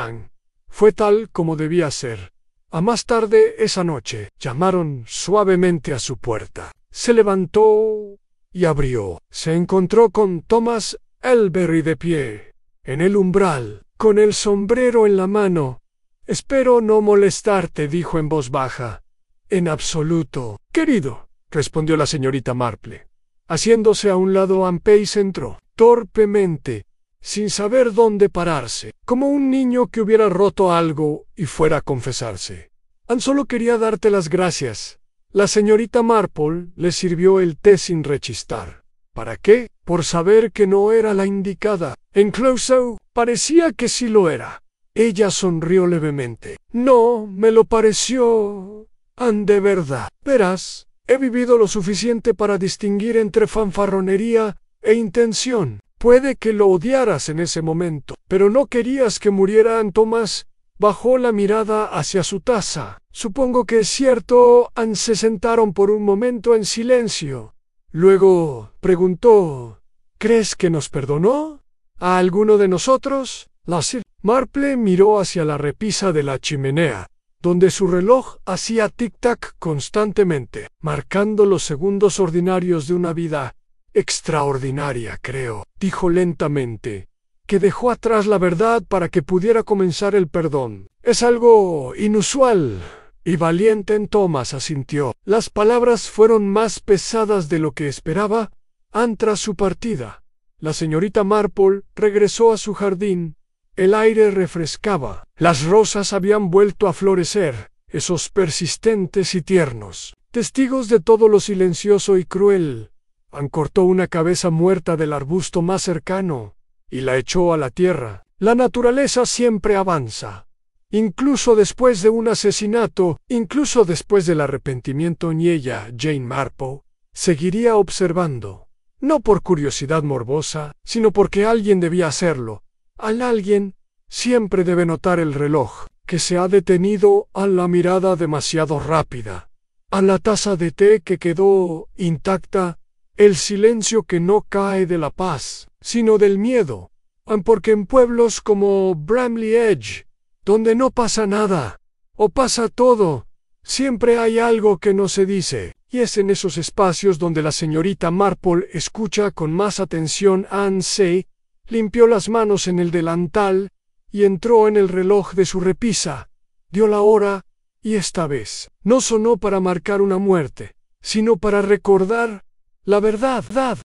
[SPEAKER 1] Fue tal como debía ser. A más tarde esa noche, llamaron suavemente a su puerta. Se levantó y abrió. Se encontró con Thomas Elberry de pie, en el umbral, con el sombrero en la mano. «Espero no molestarte», dijo en voz baja. «En absoluto, querido», respondió la señorita Marple. Haciéndose a un lado, Pace entró, torpemente, sin saber dónde pararse, como un niño que hubiera roto algo y fuera a confesarse. «Solo quería darte las gracias». La señorita Marple le sirvió el té sin rechistar. ¿Para qué? Por saber que no era la indicada. Incluso parecía que sí lo era. Ella sonrió levemente. «No, me lo pareció. De verdad. Verás, he vivido lo suficiente para distinguir entre fanfarronería e intención. Puede que lo odiaras en ese momento, pero no querías que muriera». Thomas bajó la mirada hacia su taza. «Supongo que es cierto». Se sentaron por un momento en silencio. Luego preguntó: ¿Crees que nos perdonó? ¿A alguno de nosotros? La Sir Marple miró hacia la repisa de la chimenea, donde su reloj hacía tic-tac constantemente, marcando los segundos ordinarios de una vida extraordinaria, creo, dijo lentamente, que dejó atrás la verdad para que pudiera comenzar el perdón. Es algo inusual y valiente en Thomas, asintió. Las palabras fueron más pesadas de lo que esperaba. Tras su partida, la señorita Marple regresó a su jardín. El aire refrescaba. Las rosas habían vuelto a florecer, esos persistentes y tiernos, testigos de todo lo silencioso y cruel. Anne cortó una cabeza muerta del arbusto más cercano y la echó a la tierra. La naturaleza siempre avanza. Incluso después de un asesinato, incluso después del arrepentimiento, ni ella, Jane Marple, seguiría observando. No por curiosidad morbosa, sino porque alguien debía hacerlo. Al alguien siempre debe notar el reloj, que se ha detenido, a la mirada demasiado rápida, a la taza de té que quedó intacta, el silencio que no cae de la paz, sino del miedo. Porque en pueblos como Bramley Edge, donde no pasa nada, o pasa todo, siempre hay algo que no se dice, y es en esos espacios donde la señorita Marple escucha con más atención. Anne se limpió las manos en el delantal y entró en el reloj de su repisa, dio la hora, y esta vez no sonó para marcar una muerte, sino para recordar la verdad.